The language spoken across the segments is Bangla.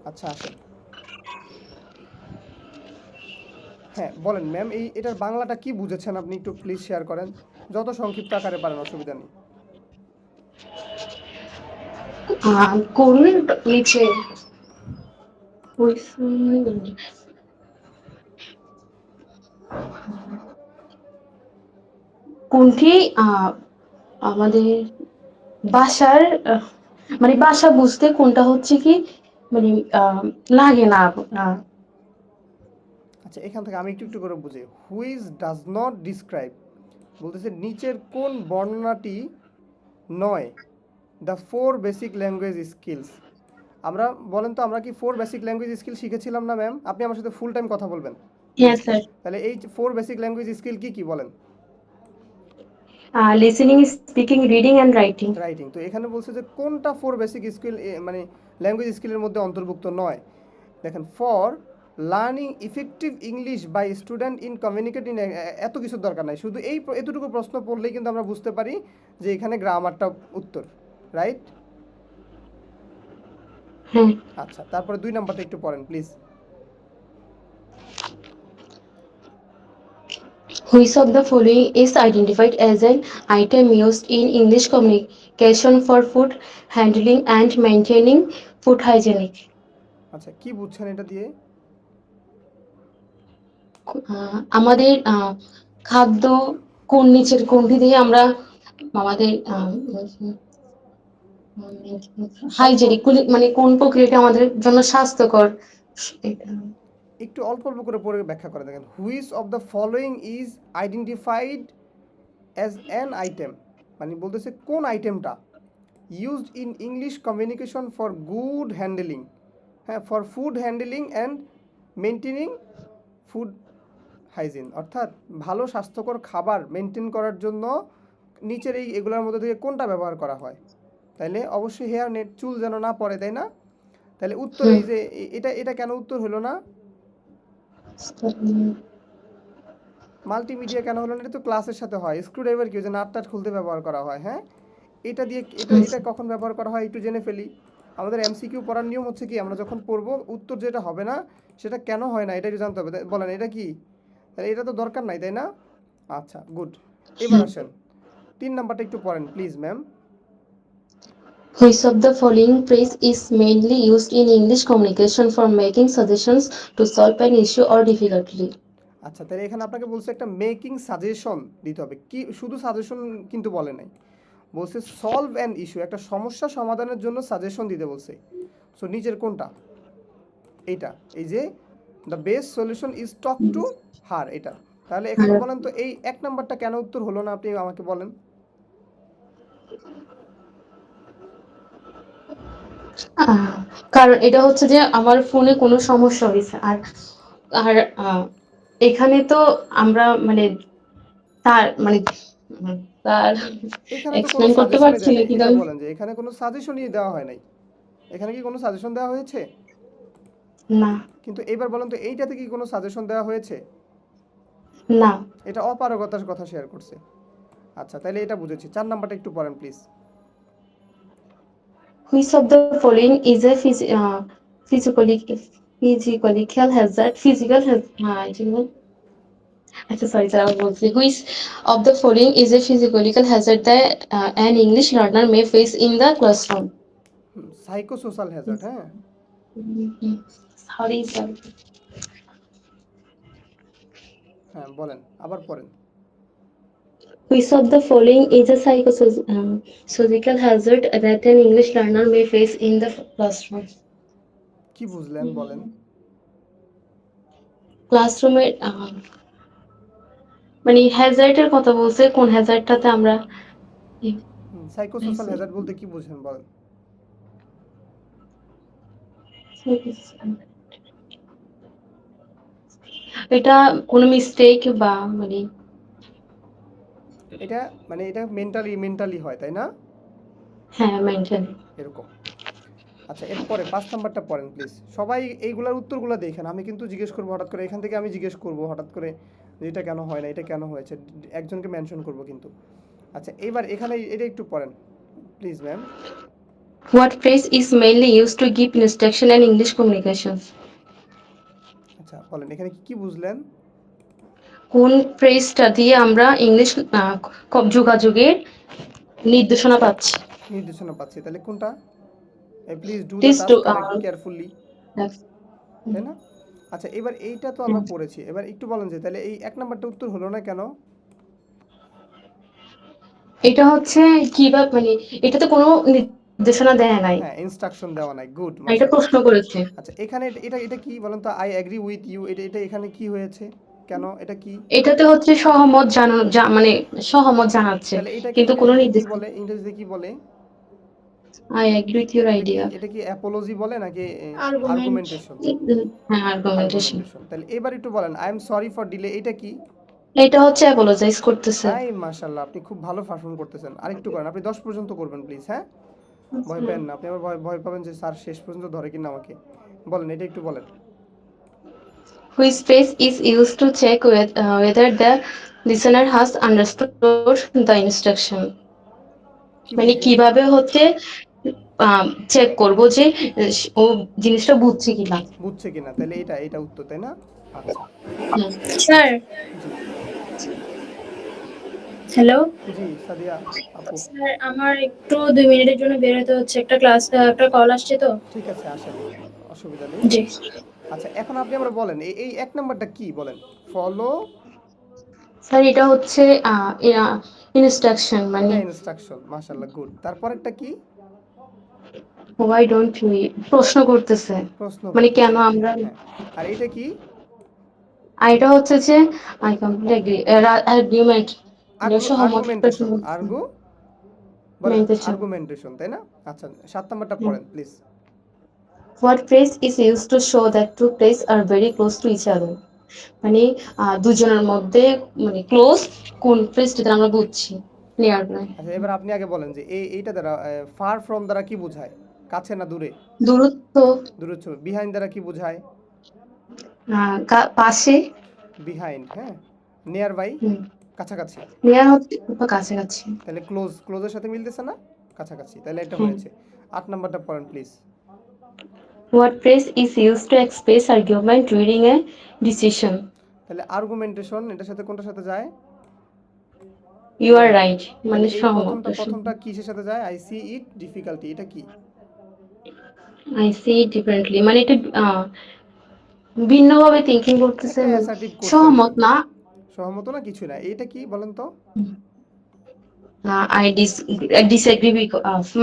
আচ্ছা আসেন। হ্যাঁ বলেন ম্যাম, এটার বাংলাটা কি বুঝেছেন আপনি একটু প্লিজ শেয়ার করেন, যত সংক্ষিপ্ত আকারে পারেন, অসুবিধা নেই। করুন নিচে কোনটি আমাদের বাসার মানে বাসা বুঝতে কোনটা হচ্ছে কি মানে আহ, লাগে না। আহ, আচ্ছা এখান থেকে আমি একটু একটু করে বুঝি। হুইজ ডাজ নট ডিসক্রাইব, বলতেছে নিচের কোন বর্ণনাটি নয় the four basic language skills. আমরা বলেন তো, আমরা কি ফোর বেসিক ল্যাঙ্গুয়েজ স্কিল শিখেছিলাম না ম্যাম? আপনি আমার সাথে ফুল টাইম কথা বলবেন প্লিজ। হ্যাঁ স্যার। তাহলে এই ফোর বেসিক ল্যাঙ্গুয়েজ স্কিল কি কি বলেন? Listening, speaking, reading and writing. Writing. তো এখানে বলছে যে কোনটা ফোর বেসিক স্কিল, মানে ল্যাঙ্গুয়েজ স্কিলের মধ্যে অন্তর্ভুক্ত নয়। দেখেন, for learning effective English by student in communicating, এত কিছুর দরকার নাই, শুধু এতটুকু প্রশ্ন পড়লেই কিন্তু আমরা বুঝতে পারি যে এখানে গ্রামারটা উত্তর, রাইট? হ্যাঁ। আচ্ছা তারপরে 2 নাম্বারটা একটু পড়েন please. Which of the following is identified as an item used in English communication for food handling and maintaining food hygiene? আচ্ছা কি বুঝছেন এটা দিয়ে? আমাদের খাদ্য কোন নিচের কোনটি দিয়ে আমরা আমাদের অল্প হাইজেনিক মানে কোন প্রক্রিয়াটা আমাদের জন্য স্বাস্থ্যকর এটা। একটু অল্প অল্প করে পড়ে ব্যাখ্যা করে দেখেন। Which of the following is identified as an item, মানে বলতেছে কোন আইটেমটা used in English communication for good handling, হ্যাঁ, for food handling and maintaining food hygiene, অর্থাৎ ভালো স্বাস্থ্যকর খাবার মেনটেন করার জন্য নিচের এগুলোর মধ্যে থেকে কোনটা ব্যবহার করা হয়। তাইলে অবশ্যই হেয়ার নেট, চুল যেন না পড়ে, তাই না? তাহলে উত্তর হুম। এই যে এটা এটা কেন উত্তর হলো না? মাল্টিমিডিয়া কেন হলো না? এটা তো ক্লাসের সাথে হয়। স্ক্রুড্রাইভার কি, যে নাট টাট খুলতে ব্যবহার করা হয়, হ্যাঁ? এটা দিয়ে এটা হুম। এটা কখন ব্যবহার করা হয় একটু জেনে ফেলি। আমাদের এমসিকিউ পড়ার নিয়ম হচ্ছে কি, আমরা যখন পড়বো উত্তর যেটা হবে না সেটা কেন হয় না এটা একটু জানতে হবে। বলেন এটা কি? তাহলে এটা তো দরকার নাই, তাই না? আচ্ছা গুড। এবার হুম। আসেন, 3 নাম্বারটা একটু পড়েন please ma'am. Which of the following phrase is mainly used in English communication for making suggestions to solve an issue or difficulty? আচ্ছা তাহলে এখানে আপনাকে বলছে একটা মেকিং সাজেশন দিতে হবে, কি শুধু সাজেশন কিন্তু বলে নাই, বলছে সলভ অ্যান ইস্যু, একটা সমস্যা সমাধানের জন্য সাজেশন দিতে বলছে। সো নিচের কোনটা? এইটা, এই যে the best solution is talk to her, এটা। তাহলে এখানে বলেন তো এই 1 নাম্বারটা কেন উত্তর হলো না, আপনি আমাকে বলেন। আহ, কারণ এটা হচ্ছে যে আমার ফোনে কোনো সমস্যা হয়েছে আর আর এখানে তো আমরা মানে তার মানে তার এখানে তো কোনো এক্সপ্লেন করতে সাজেশনই পারছি দেয় না নাই, কিন্তু এটা আমি বলেন যে এখানে কোনো সাজেশনই দেওয়া হয় নাই। এখানে কি কোনো সাজেশন দেওয়া হয়েছে? না। কিন্তু এবার বলেন তো এইটাতে কি কোনো সাজেশন দেওয়া হয়েছে? না। এটা অপারগতার কথা শেয়ার করছে। আচ্ছা তাহলে এটা বুঝেছি। 4 নাম্বারটা একটু পড়েন please. Which of the following is a physically physical hazard? Physical hazard. আচ্ছা সরি স্যার আমি বলছি which of the following is a physical hazard that an English learner may face in the classroom. Psycho social hazard, হ্যাঁ। Sorry sir. হ্যাঁ বলেন, আবার পড়েন। Which of the following is a psychosocial hazard that an English learner may face in the classroom? কি বুঝলেন বলেন? ক্লাসরুমের মানে হ্যাজার্ডের কথা বলছে কোন হ্যাজার্ডটাতে আমরা সাইকো সোশ্যাল হ্যাজার্ড বলতে কি বুঝেন বলেন? এটা কোনো মিস্টেক বা মানে এটা মানে এটা মেন্টালি মেন্টালি হয়, তাই না? হ্যাঁ মেন্টালি। এরকম। আচ্ছা এরপরে 5 নাম্বারটা পড়েন প্লিজ। সবাই এইগুলার উত্তরগুলো দেখেন, আমি কিন্তু জিজ্ঞেস করবো হঠাৎ করে, এখান থেকে আমি জিজ্ঞেস করবো হঠাৎ করে যে এটা কেন হয় না, এটা কেন হয়েছে, একজনকে মেনশন করব কিন্তু। আচ্ছা এবার এখানে এটা একটু পড়েন please ma'am. What phrase is mainly used to give instruction in English communication? আচ্ছা বলেন এখানে কি কি বুঝলেন? কোন ফ্রেজটা দিয়ে আমরা ইংলিশ যোগাযোগের নির্দেশনা পাচ্ছি? নির্দেশনা পাচ্ছি, তাহলে কোনটা? Please do the Please task do. Carefully, Yes. তাই না? আচ্ছা এবার এইটা তো আমরা পড়েছি, এবার একটু বলেন যে তাহলে এই এক নাম্বারটা উত্তর হলো না কেন? এটা হচ্ছে কিভাবে মানে এটাতে কোনো নির্দেশনা দেয় নাই। হ্যাঁ, ইনস্ট্রাকশন দেওয়া নাই, গুড, এটা মাশাআল্লাহ। প্রশ্ন করেছে। আচ্ছা এখানে এটা এটা কি বলেন তো? আই এগ্রি উইথ ইউ, এটা এটা এখানে কি হয়েছে? কেন এটা কি? এটাতে হচ্ছে সহমত জানানো মানে সহমত জানাচ্ছে তাহলে এটাকে কিন্তু কোনো ইংরেজিতে কি নির্দেশ। বলে? ইংরেজিতে কি বলে? I agree with your idea. এটা কি অ্যাপোলজি বলে নাকি Argument. আর্গুমেন্টেশন? হ্যাঁ, আর্গুমেন্টেশন। আর্গুমেন্টেশন। তাহলে এবার একটু বলেন I am sorry for delay, এটা কি? এটা হচ্ছে অ্যাপোলোজাইজ করতেছে। আই মাশাআল্লাহ, আপনি খুব ভালো পারফর্ম করতেছেন। আরেকটু করেন, আপনি 10 পর্যন্ত করবেন প্লিজ, হ্যাঁ? ভয় পেন না, আপনি আবার ভয় ভয় পাবেন যে স্যার শেষ পর্যন্ত ধরে কিনা আমাকে। বলেন এটা একটু বলেন। Which phrase is used to check whether the listener has understood the instruction? কি মানে বুঝলেন? কিভাবে হচ্ছে চেক করব যে ও জিনিসটা বুঝছে কিনা। বুঝছে কিনা, তাহলে এটা এটা উত্তর, তাই না? আচ্ছা হুম। স্যার, জি হ্যালো। জি সাদিয়া আপু, স্যার, আমার একটু 2 মিনিটের জন্য বের হতে হচ্ছে, একটা কল আসছে তো। ঠিক আছে আসেন, অসুবিধা নেই। জি। আচ্ছা এখন আপনি আমরা বলেন এই এই এক নাম্বারটা কি বলেন? ফলো, স্যার এটা হচ্ছে ইনস্ট্রাকশন মানে এটা ইনস্ট্রাকশন, মাশাআল্লাহ, গুড। তারপরেরটা কি? হোয়াই ডোন্ট উই প্রশ্ন করতেছে প্রশ্ন মানে কেন করতেছে, আমরা। হ্যাঁ। আর এটা কি? আর এটা হচ্ছে যে আই কমপ্লিটলি এগ্রি আর্গুমেন্ট মানে সহমত প্রশ্ন আর্গুমেন্টেশন, করতেছে। আর্গু বলেন, মেন্টেশন। আর্গুমেন্টেশন, তাই না? আচ্ছা 7 নাম্বারটা পড়েন please. What phrase is used to show that two places are very close to each other? মানে দুজনের মধ্যে মানে ক্লোজ কোন ফ্রেজটাতে আমরা বুঝছি নিয়ার বাই। আচ্ছা এবার আপনি আগে বলেন যে এই এইটা দ্বারা ফার ফ্রম দ্বারা কি বোঝায়? কাছে না দূরে? দূরত্ব। দূরে। বিহাইন্ড দ্বারা কি বোঝায়? পাশে। বিহাইন্ড, হ্যাঁ। নিয়ার বাই, হুম, কাছাকাছি। নিয়ার হচ্ছে বা কাছাকাছি। তাহলে ক্লোজ, ক্লোজের সাথে মিলতেছে না? কাছাকাছি, তাহলে এটা হ্যাঁ। হয়েছে। 8 নাম্বারটা পড়েন please. What phrase is used to express argument during a decision? তাহলে আর্গুমেন্টেশন এটার সাথে কোনটার সাথে যায়? You you are are right. right মানে তাহলে এই সহমত। প্রথমটা কিসের সাথে যায়? আই সি ইট ডিফিকাল্টি, এটা কি? I see it differently মানে এটা ভিন্নভাবে থিঙ্কিং করতেছে একটা মানে অ্যাসার্টিভ করছে আর কি। সহমত না। সহমত না, কিছু না, এটা কি বলেন তো? আই ডিসএগ্রি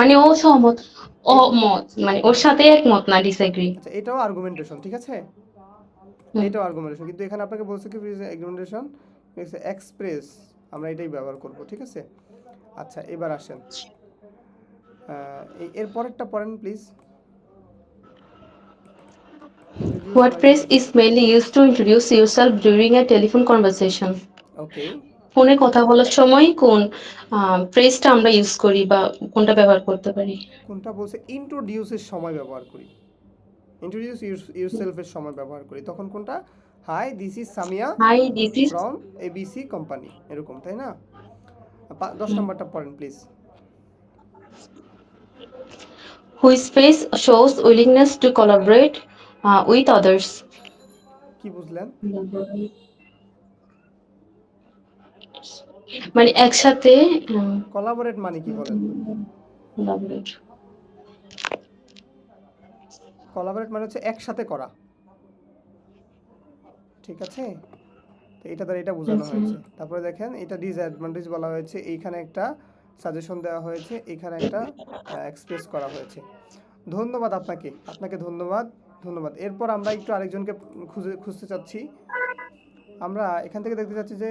মানে ও সহমত এটা, অমত মানে ওর সাথে একমত না ডিসএগ্রি। আচ্ছা এটাও আর্গুমেন্টেশন, ঠিক আছে? এটাও আর্গুমেন্টেশন, কিন্তু এখানে আপনাকে বলছে কি আর্গুমেন্টেশন এক্সপ্রেস, আমরা এটাই ব্যবহার করব, ঠিক আছে? আচ্ছা এবার আসেন এর পরেরটা পড়েন please. Introduce What phrase myself. is mainly used to introduce yourself during a telephone conversation? ওকে, ফোনে কথা বলার সময় কোন ফ্রেজটা আমরা ইউজ করি বা কোনটা ব্যবহার করতে পারি? কোনটা বলছে? ইন্ট্রোডিউসের সময় ব্যবহার করি, ইন্ট্রোডিউস ইউরসেলফের সময় ব্যবহার করি, তখন কোনটা? Hi this is Samia hi this is. From ABC company, এরকম, তাই না? 10 নাম্বারটা পড়েন please. Whose face shows willingness to collaborate with others? কি বুঝলেন? মানে একসাথে কোলাবোরেট মানে কি বলেন? collaborate। কোলাবোরেট মানে হচ্ছে একসাথে করা, ঠিক আছে? তো এটা দ্বারা এটা বোঝানো হয়েছে। তারপরে দেখেন এটা ডিসঅ্যাডভান্টেজ বলা হয়েছে, এইখানে একটা সাজেশন দেওয়া হয়েছে, এইখানে একটা এক্সপ্রেস করা হয়েছে। ধন্যবাদ আপনাকে, আপনাকে ধন্যবাদ, ধন্যবাদ। এরপর আমরা একটু আরেকজনকে খুঁজতে চাচ্ছি। আমরা এখান থেকে দেখতে চাচ্ছি যে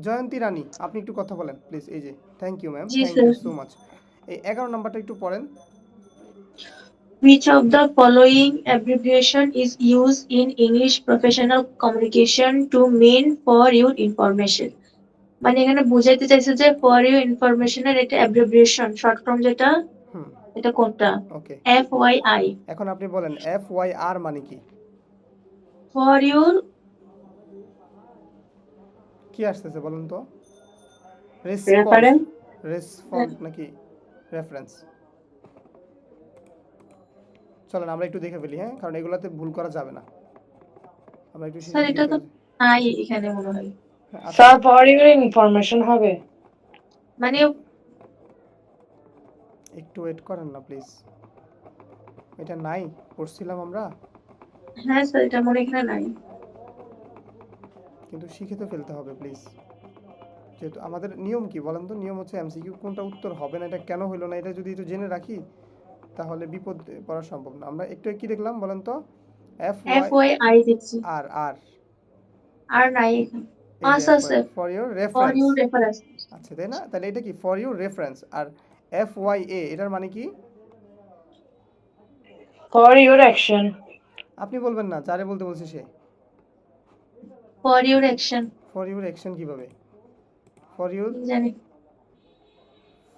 জয়ন্তী রানী, আপনি একটু কথা বলেন প্লিজ। এই যে, থ্যাংক ইউ ম্যাম, জি thank sir. You so much. এই 11 নাম্বারটা একটু পড়েন। Which of the following abbreviation is used in English professional communication to mean for your information? মানে এখানে বুঝাইতে চাইছে যে ফর ইউ ইনফরমেশনের এটা অ্যাব্রিভিয়েশন শর্ট ফর্ম যেটা, হুম, এটা কোনটা? ওকে। FYI, এখন আপনি বলেন এফ ওয়াই আর মানে কি? ফর ইউর কি আসতেছে বলুন তো? Response, reference. রেসপন্ড নাকি রেফারেন্স? চলেন আমরা একটু দেখে ফেলি, হ্যাঁ, কারণ এগুলাতে ভুল করা যাবে না। আমরা একটু স্যার শেষের দিকে এটা তো চলে যাই। নাই এখানে মনে হয়। হ্যাঁ, আচ্ছা স্যার ফর ইউর ইনফরমেশন হবে। মানে একটু ওয়েট করেন না প্লিজ। এটা নাই, পড়ছিলাম আমরা, হ্যাঁ স্যার এটা মনে হয় এখানে নাই। কিন্তু শিখে তো ফেলতে হবে প্লিজ। যেহেতু আমাদের নিয়ম কি বলেন তো, নিয়ম হচ্ছে এমসিকিউ কোনটা উত্তর হবে না, এটা কেন হলো না, এটা যদি একটু জেনে রাখি তাহলে বিপদ পড়া সম্ভব না। আমরা একটু কি দেখলাম বলেন তো, এফ ওয়াই FYI দেখছি আর আর আর নাই এখানে। এই যে আচ্ছা sir for your for reference, your reference. আচ্ছা তাই না, তাহলে এটা কি ফর ইউর রেফারেন্স, আর এফ ওয়াই এ এটার মানে কি? For your action. আপনি বলবেন না, যারে বলতে বলছে সে। For your action for your action কিভাবে? ফর ইউর, কি জানি।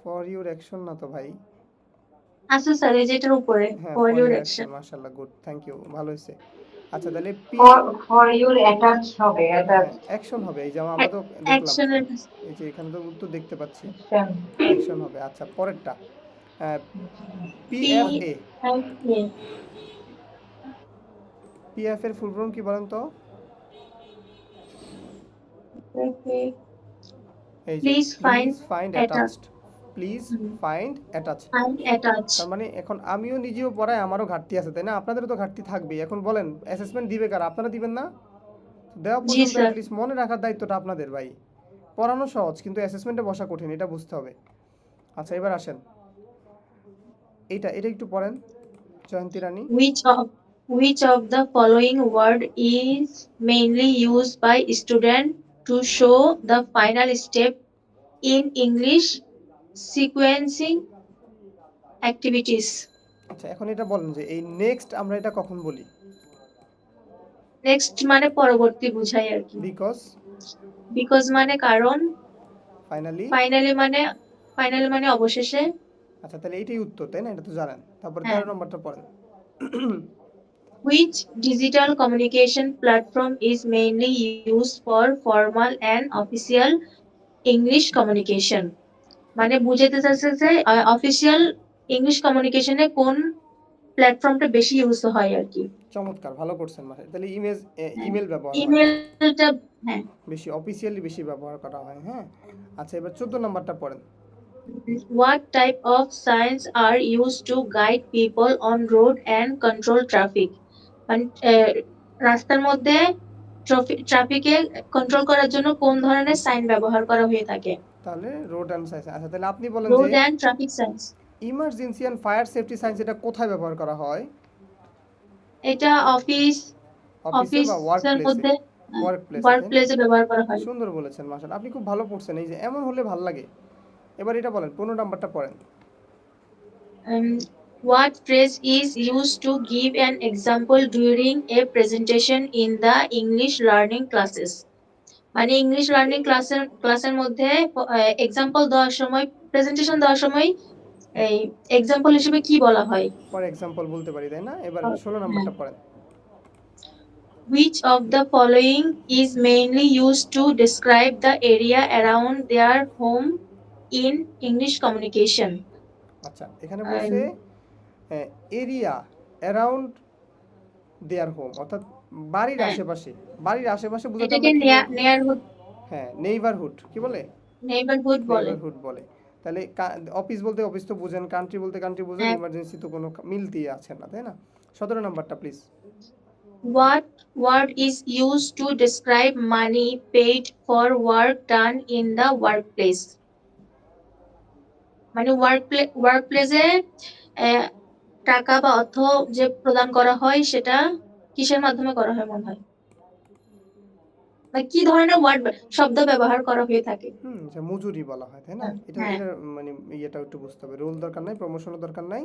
ফর ইউর অ্যাকশন না তো ভাই। আচ্ছা স্যার এই যেটার উপরে হ্যাঁ, for for your your action, action. মাশাআল্লাহ, গুড, থ্যাংক ইউ, ভালো হয়েছে। আচ্ছা তাহলে পি, ফর ইউর অ্যাটাচ হবে, হ্যাঁ অ্যাটাচ। অ্যাকশন হবে, এই যে আমরা তো দেখলাম, অ্যাকশনের এই যে এখানে তো উত্তর দেখতে পাচ্ছি, অ্যাকশন। অ্যাকশন হবে। আচ্ছা পরেরটা, পি পি এফ এ, এফ এ। পি এফ এর ফুল ফর্ম কি বলেন তো? এই যে please find please find attach. Attached, please find attached. Find attach. তার মানে এখন আমিও নিজেও পড়াই, আমারও ঘাটতি আছে তাই না, আপনাদেরও তো ঘাটতি থাকবেই। এখন বলেন অ্যাসেসমেন্ট দিবে কারা, আপনারা দিবেন না? দেওয়া জি পর্যন্ত স্যার। অ্যাটলিস্ট মনে রাখার দায়িত্বটা আপনাদের ভাই। পড়ানো সহজ কিন্তু অ্যাসেসমেন্টে বসা কঠিন, এটা বুঝতে হবে। আচ্ছা এবার আসেন, এটা এটা একটু পড়েন জয়ন্তী রানী। Which of the following word is mainly used by student to show the final step in English sequencing activities? আচ্ছা এখন এটা বলেন যে এই নেক্সট আমরা এটা কখন বলি? Next মানে পরবর্তী বুঝাই আর কি। বিকজ, Because মানে কারণ, ফাইনালি। finally মানে অবশেষে। আচ্ছা তাহলে এইটাই উত্তর তাই না, এটা তো জানেন। তারপরে হ্যাঁ। 13 নম্বরটা পড়েন। Which digital communication platform is mainly used for formal and official English communication? মানে বুঝাইতে চাচ্ছে যে অফিসিয়াল ইংলিশ কমিউনিকেশনে কোন প্ল্যাটফর্মটা বেশি ইউজ হয় আর কি। চমৎকার, ভালো করছেন মাসে। তাহলে হ্যাঁ। ইমেল ব্যবহার হয় ইমেলটা হ্যাঁ। বেশি, অফিসিয়ালি বেশি ব্যবহার করা হয়, হ্যাঁ। আচ্ছা এবার 14 নম্বরটা পড়েন। What type of signs are used to guide people on road and control traffic? মানে রাস্তার মধ্যে ট্রাফিকে কন্ট্রোল করার জন্য কোন ধরনের সাইন ব্যবহার করা হয়ে থাকে? তাহলে রোড অ্যান্ড সাইন্স। আচ্ছা তাহলে আপনি বলেন যে road and traffic science. Emergency and fire safety science এটা কোথায় ব্যবহার করা হয়? এটা অফিসে বা ওয়ার্ক অফিসের প্লেসে, মধ্যে ওয়ার্ক প্লেসে ওয়ার্ক তাই না? প্লেসে ব্যবহার করা হয়। সুন্দর বলেছেন মাশাআল্লাহ, আপনি খুব ভালো পড়ছেন, এই যে এমন হলে ভাল লাগে। এবার এটা বলেন 15 নাম্বারটা পড়েন। What phrase is used to give an example during a presentation in the English learning classes? মানে ইংলিশ লার্নিং ক্লাসের মধ্যে এক্সাম্পল দেওয়ার সময়, প্রেজেন্টেশন দেওয়ার সময় এই এক্সাম্পল হিসেবে কি বলা হয়? ফর এক্সাম্পল বলতে পারি তাই না। এবার 16 হ্যাঁ। নাম্বারটা পড়েন। Which of the following is mainly used to describe the area around their home in English communication? আচ্ছা এখানে বলছে এরিয়া অ্যারাউন্ড দেয়ার হোম, অর্থাৎ বাড়ির হ্যাঁ। আশেপাশে, বাড়ির আশেপাশে বোঝাতে এটাকে আমরা কি বলবো? নেয়ারহুড হ্যাঁ নেইবারহুড, কি বলে? নেইবারহুড বলে। নেইবারহুড বলে। তাহলে অফিস বলতে অফিস তো বুঝেন, কান্ট্রি বলতে কান্ট্রি বুঝেন, হ্যাঁ। ইমার্জেন্সি তো কোনো মিলতেই আছে না তাই না। 17 নাম্বারটা please. What word is used to describe money paid for work done in the workplace? মানে ওয়ার্কপ্লেসে টাকা বা অর্থ যে প্রদান করা হয় সেটা কিসের মাধ্যমে করা হয় মনে হয়? বা কি ধরনের শব্দ ব্যবহার করা হয়ে থাকে? আচ্ছা মজুরি বলা হয় তাই না। এটা হ্যাঁ। এটা মানে ইয়েটা একটু বুঝতে হবে, রোল দরকার নাই, প্রমোশনও দরকার নাই,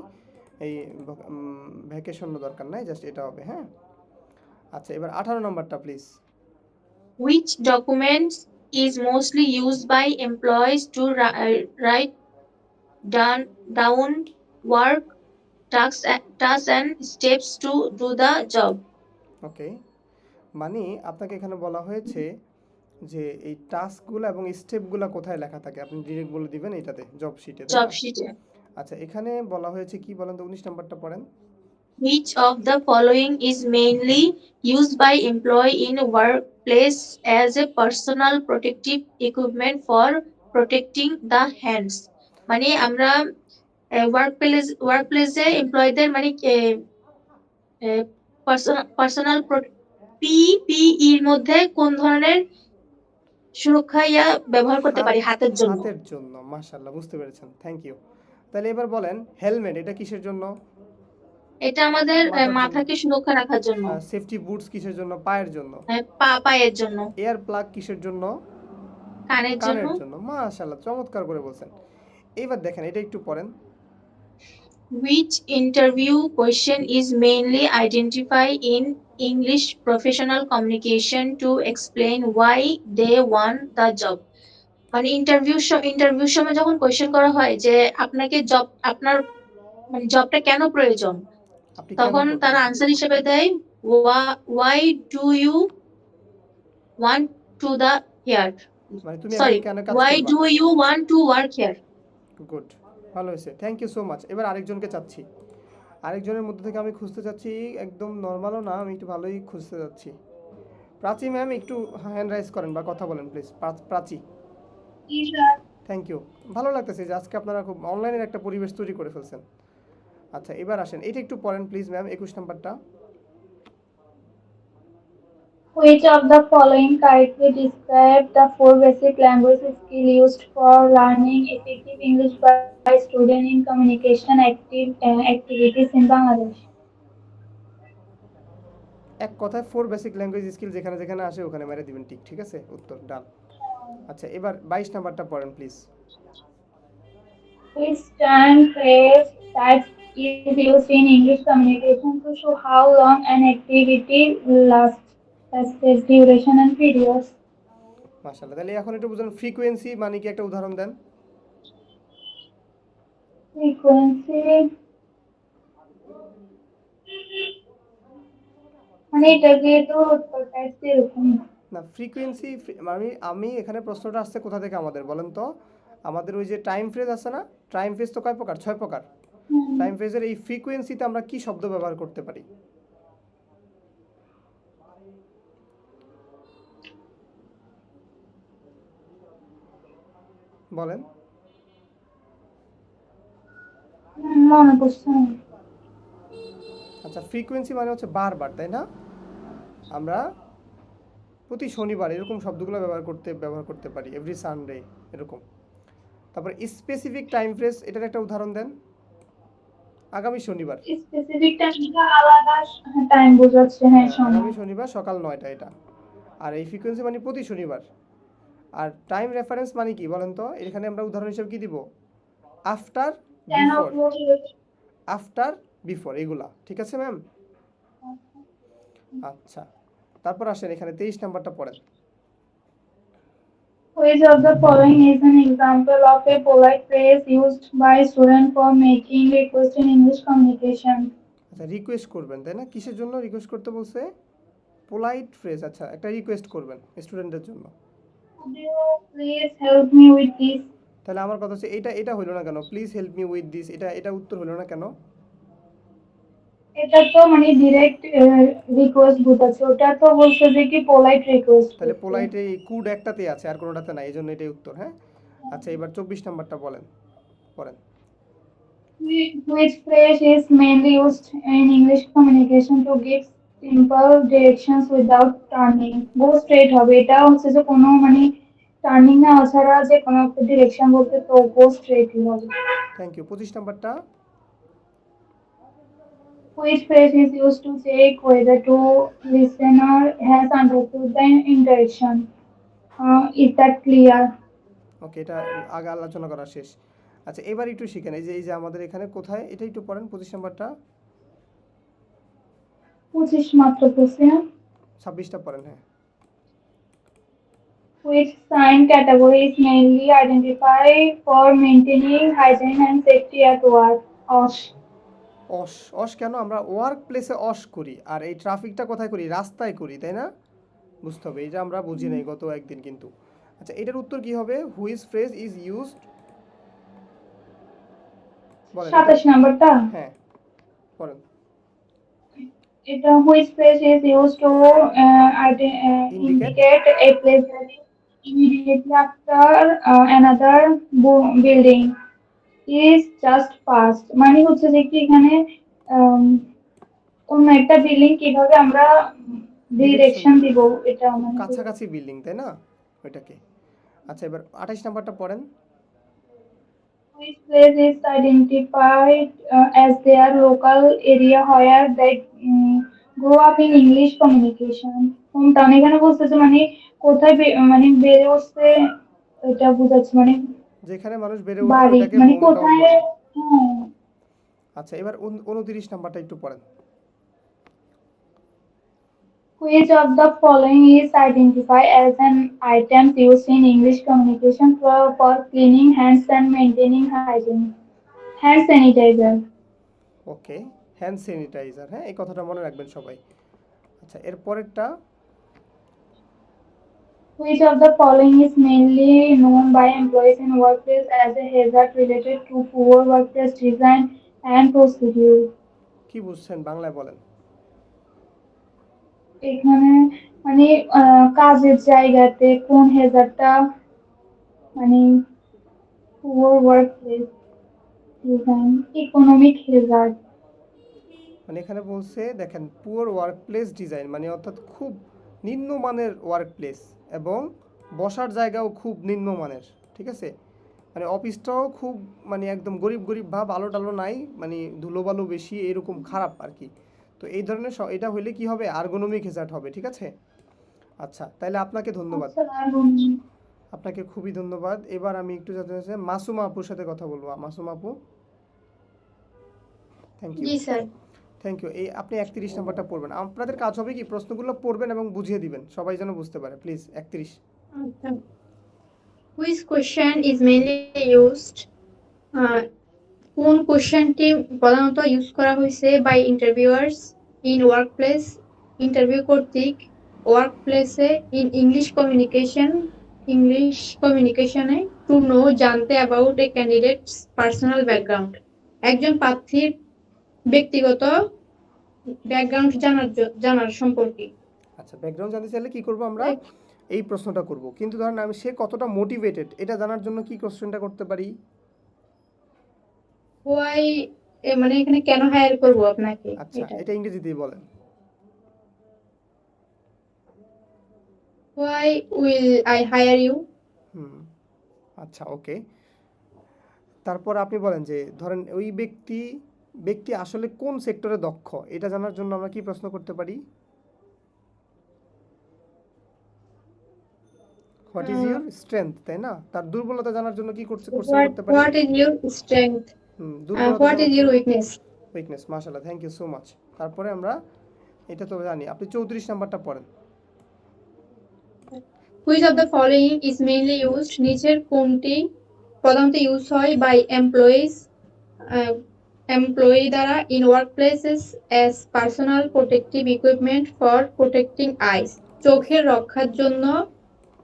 এই ভ্যাকেশনও দরকার নাই, জাস্ট এটা হবে, হ্যাঁ। আচ্ছা এবার 18 নাম্বারটা please. Which documents is mostly used by employees to write down work tasks and steps to do the job? ওকে, মানে আপনাকে এখানে বলা হয়েছে যে এই টাস্কগুলো এবং স্টেপগুলো কোথায় লেখা থাকে, আপনি ডিরেক্ট বলে দিবেন এটাতে জব শিটে তাই জব না। শিটে। আচ্ছা এখানে বলা হয়েছে কি বলেন তো, 19 নাম্বারটা পড়েন। Which of the following is mainly used by employee in workplace as a personal protective equipment for protecting the hands? মানে আমরা ওয়ার্কপ্লেসে এমপ্লয়ীদের মানে পার্সোনাল পিপিই এর মধ্যে কোন ধরনের সুরক্ষা ব্যবহার করতে হাত পারি হাতের জন্য? হাতের জন্য, মাশাআল্লাহ, বুঝতে পেরেছেন, থ্যাংক ইউ। তাহলে এবার বলেন হেলমেট এটা কিসের জন্য? এটা আমাদের মাথার জন্য। মাথাকে সুরক্ষা রাখার জন্য, সেফটি বুটস কিসের জন্য? পায়ের জন্য। পায়ের জন্য, এয়ার প্লাগ কিসের জন্য? কানের জন্য। কানের জন্য। মাশাআল্লাহ, চমৎকার করে বলছেন। এইবার দেখেন এটা একটু পড়েন। Which interview question is mainly identified in English professional communication to explain why they want the job? মানে ইন্টারভিউর সময় যখন কোয়েশ্চেন করা হয় যে আপনাকে আপনার মানে জবটা কেন প্রয়োজন, আপনি কেন তখন করবেন? তারা আনসার হিসেবে দেয় why do you want to the here, মানে তুমি এখানে sorry, কেন কাজ why করবা? do you want to work here? Good, ভালো হয়েছে, থ্যাংক ইউ সো মাচ। এবার আরেকজনকে চাচ্ছি, আরেকজনের মধ্যে থেকে আমি খুঁজতে চাচ্ছি, একদম নর্মালও না, আমি একটু ভালোই খুঁজতে যাচ্ছি। প্রাচী ম্যাম একটু হ্যান্ড রাইজ করেন বা কথা বলেন প্লিজ। Prachi, thank you. ভালো লাগতেছে যে আজকে আপনারা খুব অনলাইনের একটা পরিবেশ তৈরি করে ফেলছেন। আচ্ছা এবার আসেন, এটা একটু পড়েন প্লিজ ম্যাম, 21 নাম্বারটা। Which of the following correctly describe the four basic language skills used for learning effective English by students in communication activities in Bangladesh? এক কথায় 4 বেসিক ল্যাঙ্গুয়েজ স্কিল যেখানে যেখানে আসে ওখানে মেরে দিবেন টিক, ঠিক আছে? উত্তর ডান। আচ্ছা এবার 22 নাম্বারটা পড়েন please. Which term phrase type is used in English communication to show how long an activity lasts, such as duration and periods? মাশাআল্লাহ, তাহলে এখন একটু বুঝুন ফ্রিকোয়েন্সি মানে কি, একটা উদাহরণ দেন। Frequency মানে এটাকে তো উত্তরটা এরকম। না ফ্রিকোয়েন্সি, আমি এখানে প্রশ্নটা আসছে কোথা থেকে আমাদের বলেন তো? আমাদের ওই যে টাইম ফ্রেজ আছে না, টাইম ফ্রেজ তো কয় প্রকার? 6 প্রকার। টাইম ফ্রেজের এই ফ্রিকোয়েন্সিতে আমরা কি শব্দ ব্যবহার করতে পারি বলেন? মনে পড়ছে না। আচ্ছা ফ্রিকোয়েন্সি মানে হচ্ছে বারবার, তাই না? আমরা প্রতি শনিবার এরকম শব্দগুলো ব্যবহার করতে পারি, এভরি সানডে এরকম। তারপর স্পেসিফিক টাইম ফ্রেজ, এটার একটা উদাহরণ দেন। আগামী শনিবার, স্পেসিফিক টাইমটা আলাদা টাইম বোঝাচ্ছে, হ্যাঁ সময়। আগামী শনিবার সকাল 9টা এটা। আর এই ফ্রিকোয়েন্সি মানে প্রতি শনিবার। আর টাইম রেফারেন্স মানে কি বলেন তো? এখানে আমরা উদাহরণ হিসেবে কি দিব? After, 10 before, o'clock after, before, এগুলা ঠিক আছে ম্যাম? আচ্ছা তারপর আসেন এখানে 23 নাম্বারটা পড়েন। Which of the following is an example of a polite phrase used by students for making request in English communication? আচ্ছা রিকোয়েস্ট করবেন, তাই না? কিসের জন্য রিকোয়েস্ট করতে বলছে? Polite phrase. আচ্ছা একটা রিকোয়েস্ট করবেন স্টুডেন্টদের জন্য। Could you please help me with this? তাহলে আমার কথা হচ্ছে এটা হইলো না কেন? Please help me with this, এটা উত্তর হইলো না কেন? এটা তো মানে ডিরেক্ট রিকোয়েস্ট বোঝাচ্ছে, ওটা তো বলছে যে কি পোলাইট রিকোয়েস্ট। তাহলে পোলাইট এই কুড একটাতে আছে আর কোনোটাতে নাই, এজন্য এটাই উত্তর। হ্যাঁ আচ্ছা এবার 24 নাম্বারটা পড়েন। Which phrase is mainly used in English communication to give simple directions without turning? Go straight হবে, এটা হচ্ছে যে কোনো মানে টার্নিং না ছাড়া যে কোনো একটা ডিরেকশন বলতে তো go straight হবে। Thank you. 25 নাম্বারটা। Which phrase is used to check whether the listener has understood the interaction? Is that clear? ওকে, এটা আগে আলোচনা করা শেষ। আচ্ছা এবার একটু শিখেন, এই যে আমাদের এখানে কোথায়, এটা একটু পড়েন 25 নাম্বারটা। 25 মাত্র পড়ছে। 26টা পড়েন। হ্যাঁ Which sign category is mainly identified for maintaining hygiene and safety at work? OSH. অস, অস কেন? আমরা ওয়ার্ক প্লেসে অস করি, আর এই ট্রাফিকটা কোথায় করি? রাস্তায় করি, তাই না? বুঝতে হবে, এটা আমরা বুঝি নাই গত একদিন কিন্তু। আচ্ছা এটার উত্তর কি হবে? হুইচ ফ্রেজ ইজ ইউজড, বলেন। 27 নাম্বারটা। হ্যাঁ পড়েন। এটা which place is used to Indicate? indicate a place that is immediately after another building is just past মানে হচ্ছে যে কি এখানে আম, অন্য একটা বিল্ডিং কিভাবে আমরা ডিরেকশন ডিরেকশন দেব, দিব এটা মানে কাছাকাছি বিল্ডিং, তাই না ওইটাকে। আচ্ছা, এবার 28 নাম্বারটা পড়েন। which place is identified as their local area where they grow up in English communication hometown এখানে বলতেছে মানে কোথায় মানে বেড়ে উঠছে এটা বোঝাচ্ছে মানে যেখানে মানুষ বেড়ে ওঠে বাড়ি ওটাকে মানে হোম টাউন কোথায় বলে। হ্যাঁ আচ্ছা, এবার 29 নাম্বারটা একটু পড়েন। which of the following is identified as an item used in English communication for cleaning hands and maintaining hygiene hand sanitizer okay, hand sanitiser, হ্যাঁ এই কথাটা মনে রাখবেন সবাই। আচ্ছা, এর পরেরটা which of the following is mainly known by employees in workplace as a hazard related to poor workplace design and procedure? কি বুঝছেন বাংলায় বলেন। এখানে মানে কাজের জায়গাতে কোন হেজারটা মানে poor workplace design economic hazard মানে এখানে বলছে দেখেন, পুয়ার ওয়ার্ক প্লেস ডিজাইন মানে অর্থাৎ খুব নিম্নমানের ওয়ার্ক প্লেস এবং বসার জায়গাও খুব নিম্নমানের, ঠিক আছে। মানে অফিসটাও খুব মানে একদম গরিব গরিব ভাব, আলো টালো নাই, মানে ধুলোবালু বেশি, এরকম খারাপ আর কি। তো এই ধরনের এটা হইলে কি হবে, আর্গোনমিক হেজার্ড হবে, ঠিক আছে। আচ্ছা, তাহলে আপনাকে ধন্যবাদ, আপনাকে খুবই ধন্যবাদ। এবার আমি একটু যাতে মাসুমা আপুর সাথে কথা বলবো। মাসুমা আপু, থ্যাংক ইউ। জি স্যার। Thank you. এই আপনি 31 নাম্বারটা পড়বেন। আপনাদের কাজ হবে কি, প্রশ্নগুলো পড়বেন এবং বুঝিয়ে দিবেন, সবাই যেন বুঝতে পারে। প্লিজ 31। আচ্ছা। Which question is mainly used? কোন কোশ্চেনটি প্রধানত ইউজ করা হয়েছে বাই ইন্টারভিউয়ার্স ইন ওয়ার্কপ্লেস, ইন্টারভিউ কর্তৃক ওয়ার্কপ্লেসে ইন ইংলিশ কমিউনিকেশনে টু নো জানতে about a candidates personal background, একজন প্রার্থীর ব্যক্তিগত ব্যাকগ্রাউন্ড জানার সম্পর্কে। আচ্ছা, ব্যাকগ্রাউন্ড জানতে চাইলে কি করব আমরা, এই প্রশ্নটা করব। কিন্তু ধরেন আমি সে কতটা মোটিভেটেড এটা জানার জন্য কি কোশ্চেনটা করতে পারি। হোয়াই, মানে এখানে কেন হায়ার করব আপনাকে, আচ্ছা, এটা এটা ইংরেজিতেই বলেন। Why will I hire you. Hmm, আচ্ছা ওকে। তারপর আপনি বলেন যে ধরেন ওই ব্যক্তি আসলে কোন সেক্টরে দক্ষ এটা জানার জন্য আমরা কি প্রশ্ন করতে পারি। হোয়াট ইজ ইউর স্ট্রেংথ, তাই না। তার দুর্বলতা জানার জন্য কি কোশ্চেন করতে পারি। হোয়াট ইজ ইউর স্ট্রেংথ, দুর্বলতা what is your weakness. Weakness, মাশাআল্লাহ, থ্যাংক ইউ সো মাচ। তারপরে আমরা এটা তো জানি, আপনি 34 নাম্বারটা পড়েন। Which of the following is mainly used, নিচের কোনটি প্রধানত ইউজ হয় বাই এমপ্লয়ি দ্বারা in workplaces as personal protective equipment for protecting eyes, চোখের রক্ষার জন্য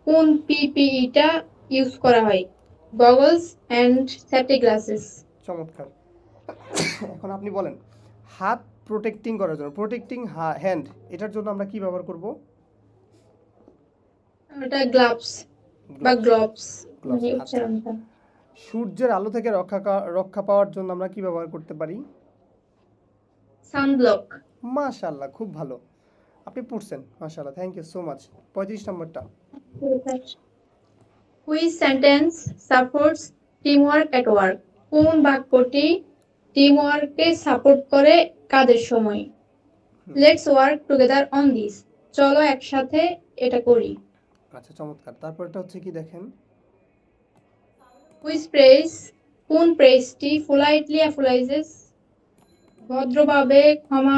কোন পিপিইটা ইউজ করা হয়, গগলস অ্যান্ড সেফটি গ্লাসেস। চমৎকার। এখন আপনি বলেন, হাত প্রোটেক্টিং করার জন্য, প্রোটেক্টিং হ্যান্ড, এটার জন্য আমরা কি ব্যবহার করব। এটা গ্লাভস বা গ্লোভস। আচ্ছা, সূর্যের আলো থেকে রক্ষা পাওয়ার জন্য আমরা কি ব্যবহার করতে পারি। সানব্লক। মাশাআল্লাহ, খুব ভালো, আপনি পড়ছেন, মাশাআল্লাহ, থ্যাংক ইউ সো মাচ। 35 নম্বরটা। Which sentence supports teamwork at work, কোন বাক্যটি টিমওয়ার্ককে সাপোর্ট করে কাজের সময়। Let's work together on this, চলো একসাথে এটা করি। আচ্ছা, চমৎকার। তারপরটা হচ্ছে কি দেখেন, হুইচ প্রেস, কোন প্রেসটি পোলাইটলি অ্যাপোলাইজেস, ভদ্রভাবে ক্ষমা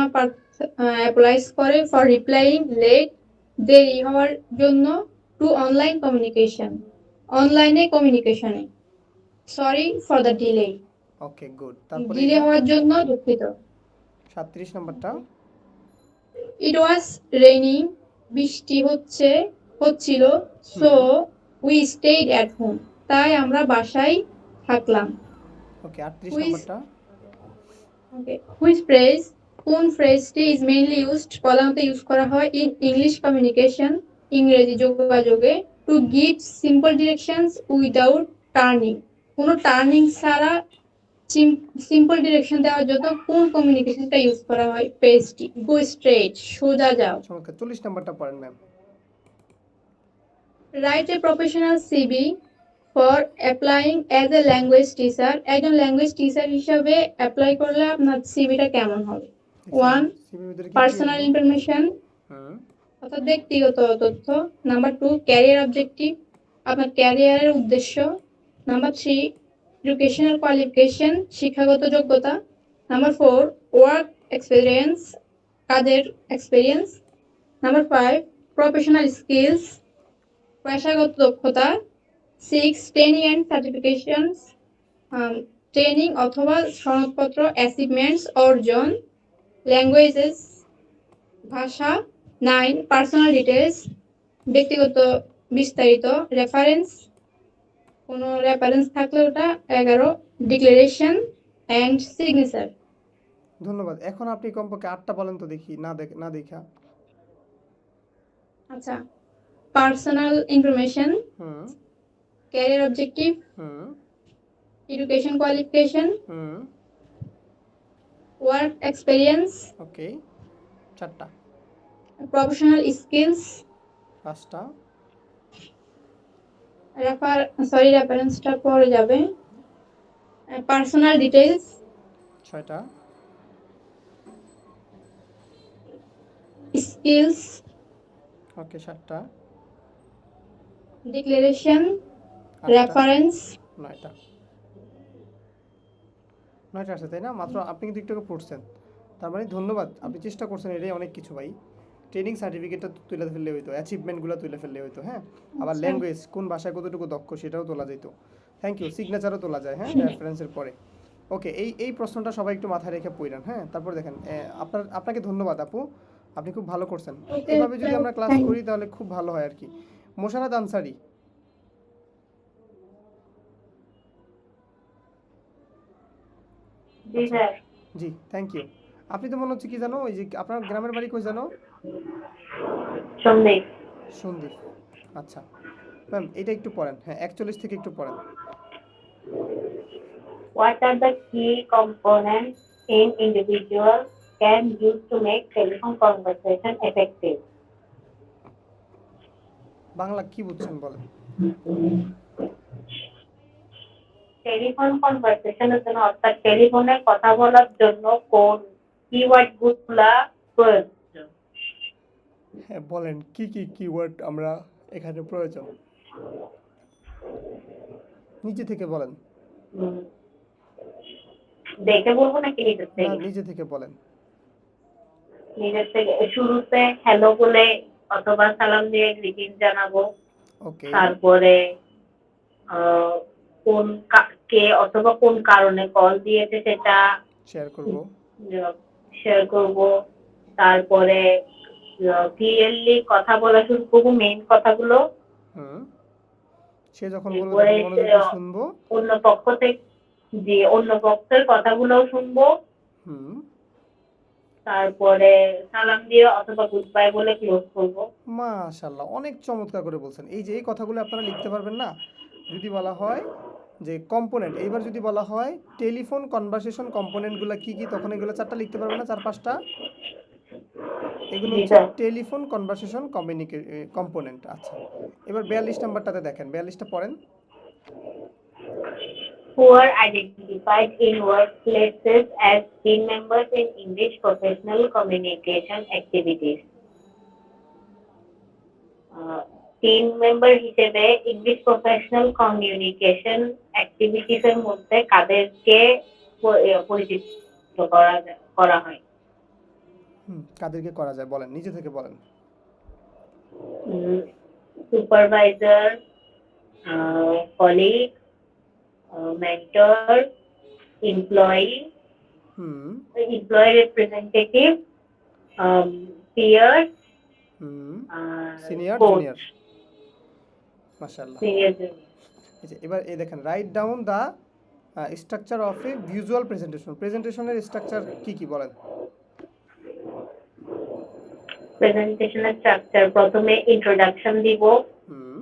অ্যাপোলাইজ করে ফর রিপ্লাইং লেট, দেরি হওয়ার জন্য, টু অনলাইন কমিউনিকেশন, অনলাইনে কমিউনিকেশনে, sorry for the delay, okay good. তারপরে ডিলে হওয়ার জন্য দুঃখিত। 37 নম্বরটা। ইট ওয়াজ রেইনিং, বৃষ্টি হচ্ছিল, so we stayed at home, তাই আমরা বাসায় থাকলাম। ওকে, 38 নম্বরটা। ওকে, হুইচ প্রেস, কোন ফ্রেজটি ইজ মেইনলি ইউজড প্রধানত ইউজ করা হয় ইন ইংলিশ কমিউনিকেশন ইংরেজি যোগাযোগে to give simple directions without turning কোনো টার্নিং ছাড়া সিম্পল ডিরেকশন দেওয়ার জন্য কোন কমিউনিকেশনটা ইউজ করা হয় পেজটি গো স্ট্রেট সোজা যাও চমৎকার 40 নাম্বারটা পড়েন ma'am. Write a professional CV for applying as a language teacher একজন ল্যাঙ্গুয়েজ টিচার হিসাবে অ্যাপ্লাই করলে আপনার সিভিটা কেমন হবে ওয়ান সিভির ভিতরে কি পার্সোনাল ইনফরমেশন হুম অর্থাৎ ব্যক্তিগত তথ্য নাম্বার টু ক্যারিয়ার অবজেক্টিভ আপনার ক্যারিয়ারের উদ্দেশ্য নাম্বার থ্রি এডুকেশনাল কোয়ালিফিকেশন শিক্ষাগত যোগ্যতা নাম্বার ফোর ওয়ার্ক এক্সপিরিয়েন্স কাজের experience number five professional skills পেশাগত দক্ষতা six training and certifications training অথবা সনদপত্র অ্যাচিভমেন্টস অর্জন ল্যাঙ্গুয়েজেস ভাষা নাইন পার্সোনাল ডিটেলস ব্যক্তিগত বিস্তারিত রেফারেন্স কোনো রেফারেন্স থাকলে ওটা 11 ডিক্লারেশন অ্যান্ড সিগনেচার ধন্যবাদ। এখন আপনি কমপক্ষে 8টা বলেন তো দেখি, না দেখা। আচ্ছা পার্সোনাল ইনফরমেশন হুম ক্যারিয়ার অবজেক্টিভ হুম এডুকেশন কোয়ালিফিকেশন হুম ওয়ার্ক এক্সপিরিয়েন্স ওকে 4টা। প্রফেশনাল স্কিলস 5টা। রেফারেন্সটা পরে যাবে পার্সোনাল ডিটেলস 6টা। স্কিলস ওকে 7টা। ডিক্লারেশন 8টা। রেফারেন্স 9টা। 9টা আছে তাই না? মাত্র আপনি কিন্তু একটু পড়ছেন, তার মানে ধন্যবাদ, আপনি চেষ্টা করছেন, এটাই অনেক কিছু ভাই। ট্রেনিং সার্টিফিকেটটা তুলে ফেললে হইতো, অ্যাচিভমেন্টগুলো তুলে ফেললে হইতো, হ্যাঁ। আবার ল্যাঙ্গুয়েজ কোন ভাষায় কতটুকু দক্ষ সেটাও তোলা যেত। Thank you. সিগনেচারও তোলা যায়, হ্যাঁ, রেফারেন্সের পরে। ওকে, এই প্রশ্নটা সবাই একটু মাথায় রেখে পড়েন, হ্যাঁ। তারপর দেখেন, আপনাকে ধন্যবাদ আপু, আপনি খুব ভালো করছেন। এভাবে যদি আমরা ক্লাস করি তাহলে খুব ভালো হয় আর কি। মোশাররত আনসারী, জি স্যার। জি থ্যাংক ইউ। আপনি তো মনে হচ্ছে কি জানো, ওই যে আপনার গ্রামের বাড়ি কই জানো? সন্দীপ। সন্দীপ, আচ্ছা ম্যাম এটা একটু পড়েন, হ্যাঁ 41 থেকে একটু পড়েন। What are the key components an individual can use to make telephone conversation effective? Bangla কি বুঝছেন বলেন? টেলিফোন কনভারসেশনের জন্য অর্থাৎ টেলিফোনে কথা বলার জন্য কোন কিওয়ার্ড গুলা প্রয়োজন? হ্যাঁ বলেন, কি কি কিওয়ার্ড আমরা এখানে প্রয়োজন, নিচে থেকে বলেন। উম, দেখে বলবো নাকি নিজের না, থেকে? নিজে থেকে বলেন। নিজের থেকে শুরুতে হ্যালো বলে অথবা সালাম দিয়ে গ্রিটিং জানাবো। ওকে, তারপরে আহ, কে অথবা কোন কারণে কল দিয়েছে সেটা শেয়ার করব। শেয়ার করব। তারপরে ক্লিয়ারলি কথা বলা শুরু করবো, মেইন কথাগুলো। হুম, সে যখন বলবে এরপরে তখন মনোযোগ দিয়ে শুনবো। অন্য পক্ষ থেকে অন্য পক্ষের কথাগুলোও শুনবো। হুম, তারপরে সালাম দিয়ে অথবা গুড বাই বলে ক্লোজ করবো। মাশাআল্লাহ, অনেক চমৎকার করে বলছেন। এই যে এই কথাগুলো আপনারা লিখতে পারবেন না, যদি বলা হয় যে কম্পোনেন্ট, এইবার যদি বলা হয় টেলিফোন কনভারসেশন কম্পোনেন্টগুলো কি কি, তখন এগুলো 4টা লিখতে পারবেন না, 4-5টা। এগুলো হচ্ছে টেলিফোন কনভারসেশন কম্পোনেন্ট। আচ্ছা, এবার 42 নাম্বারটাতে দেখেন, 42টা পড়েন। Who are identified in workplaces as team members in English professional communication activities. Team member হিসেবে ইংলিশ প্রফেশনাল কমিউনিকেশন অ্যাক্টিভিটিস এর মধ্যে কাদেরকে পরিচিত করা হয়? কাদেরকে করা যায় বলেন, নিজে থেকে বলেন। Supervisor, colleague, mentor, employee, employee representative, peer, senior, junior. মাশাআল্লাহ। Senior, junior. আচ্ছা, এবার এই দেখেন, right down the structure of a visual presentation. প্রেজেন্টেশনের স্ট্রাকচার কি কি বলেন? প্রেজেন্টেশনের স্ট্রাকচার প্রথমে ইন্ট্রোডাকশন দিব, হুম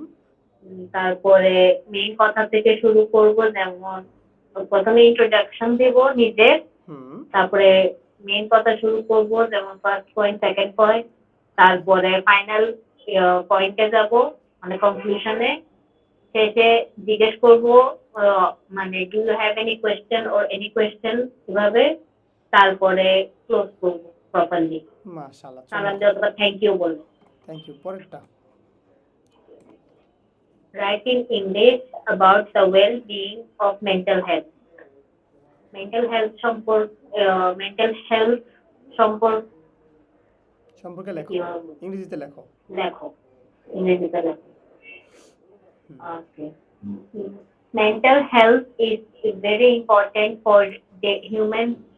তারপরে মেইন কথা থেকে শুরু করব, যেমন প্রথমে ইন্ট্রোডাকশন দিব নিজের, হুম তারপরে মেইন কথা শুরু করব, যেমন ফার্স্ট পয়েন্ট, সেকেন্ড পয়েন্ট, তারপরে ফাইনাল পয়েন্টে যাব, মানে কনক্লুশনে। শেষে জিজ্ঞেস করব, মানে do you have any question or any question, এভাবে। তারপরে ক্লোজ করব প্রপারলি। মাশাআল্লাহ, সালাম চমৎকার। দেওয়ার পর থ্যাংক ইউ বলবো। Thank you. পরেরটা। Write in English about the well-being of mental health. Mental health সম্পর্কে লেখো, কিভাবে ইংরেজিতে লেখো। লেখো, ইংরেজিতে লেখো। হুম Okay. Mental health is very important for the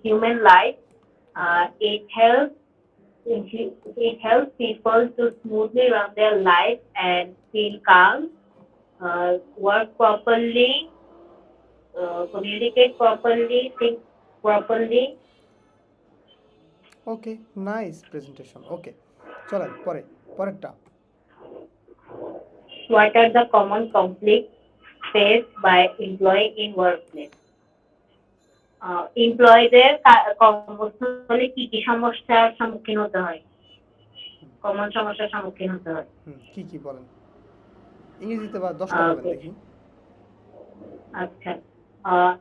human life. Okay It helps people to smoothly run their life and feel calm, work properly, communicate properly, think properly. Okay, nice presentation. ওকে, চলেন পরেরটা। What are the common conflicts faced by employee in workplace? এমপ্লয়ীদের কর্মস্থলে কি কি সমস্যার সম্মুখীন হতে হয়, কমন সমস্যার সম্মুখীন হতে হয়? কি কি বলেন, ইংরেজিতে বা 10টা বলেন Okay. দেখি। আচ্ছা, আহ,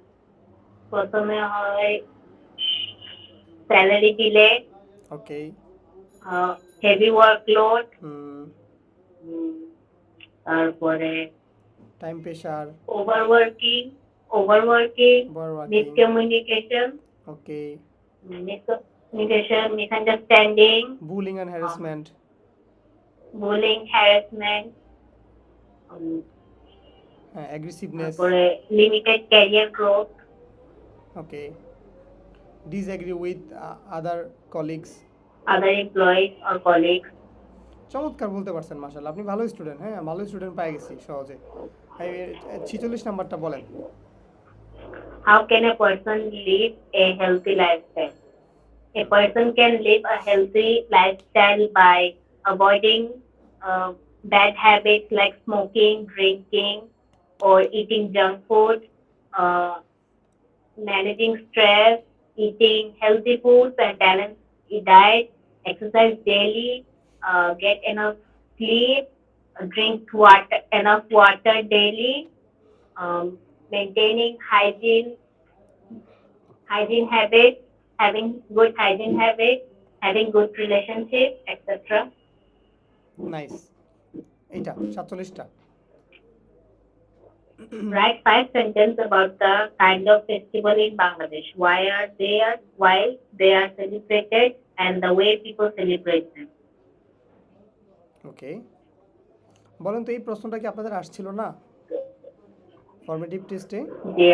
প্রথমে হয় salary delay, okay. Heavy workload, hmm তারপরে time pressure, overworking, over working. Miscommunication, okay. Misunderstanding, bullying and harassment. Bullying, harassment, হ্যাঁ, অ্যাগ্রেসিভনেস। তারপরে limited career growth, okay. Disagree with other colleagues. other employees or colleagues. চমৎকার বলতে পারছেন, মাশাআল্লাহ, আপনি ভালো স্টুডেন্ট। হ্যাঁ, ভালো স্টুডেন্ট পেয়ে গেছি সহজে। 46 নাম্বারটা বলেন। How can a person live a healthy lifestyle? A person can live a healthy lifestyle by avoiding bad habits like smoking, drinking, or eating junk food, uh, managing stress, eating healthy foods and balanced diet, exercise daily, get enough sleep, drink enough water daily, um, maintaining hygiene habits, having good hygiene habits, having good relationships, etc. Nice. এইটা 47টা। Write 5 sentences about the kind of festival in Bangladesh. Why they are celebrated and the way people celebrate them. ওকে, বলেন তো এই প্রশ্নটা কি আপনাদের আসছিল না ফরমেটিভ টেস্টে? They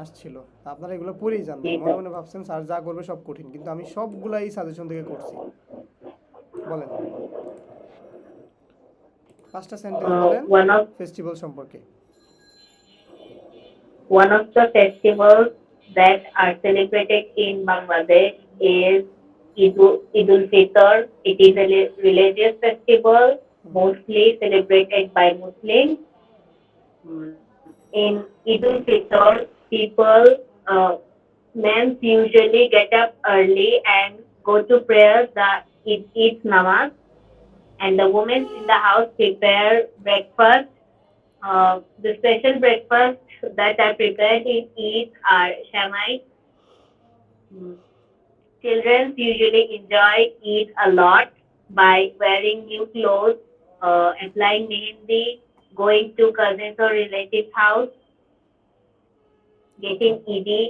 আসছিল। আপনারা এগুলো পড়েই জানবেন, মনে মনে ভাবছেন স্যার যা করবে সব কঠিন, কিন্তু আমি সবগুলাই সাজেশন থেকে করছি। বলেন 5টা সেন্টেন্স বলেন ফেস্টিভ্যাল সম্পর্কে। one of the festivals that are celebrated in Bangladesh is Eid Fitr. It is a religious festival mostly celebrated by Muslims. In Eid Fitr, people, men usually get up early and go to prayer the Eid namaz, and the women in the house prepare breakfast. The special breakfast that are prepared in Eid are shamai. Children usually enjoy Eid a lot by wearing new clothes, applying mehendi, going to cousins or relatives' house, getting Eidi.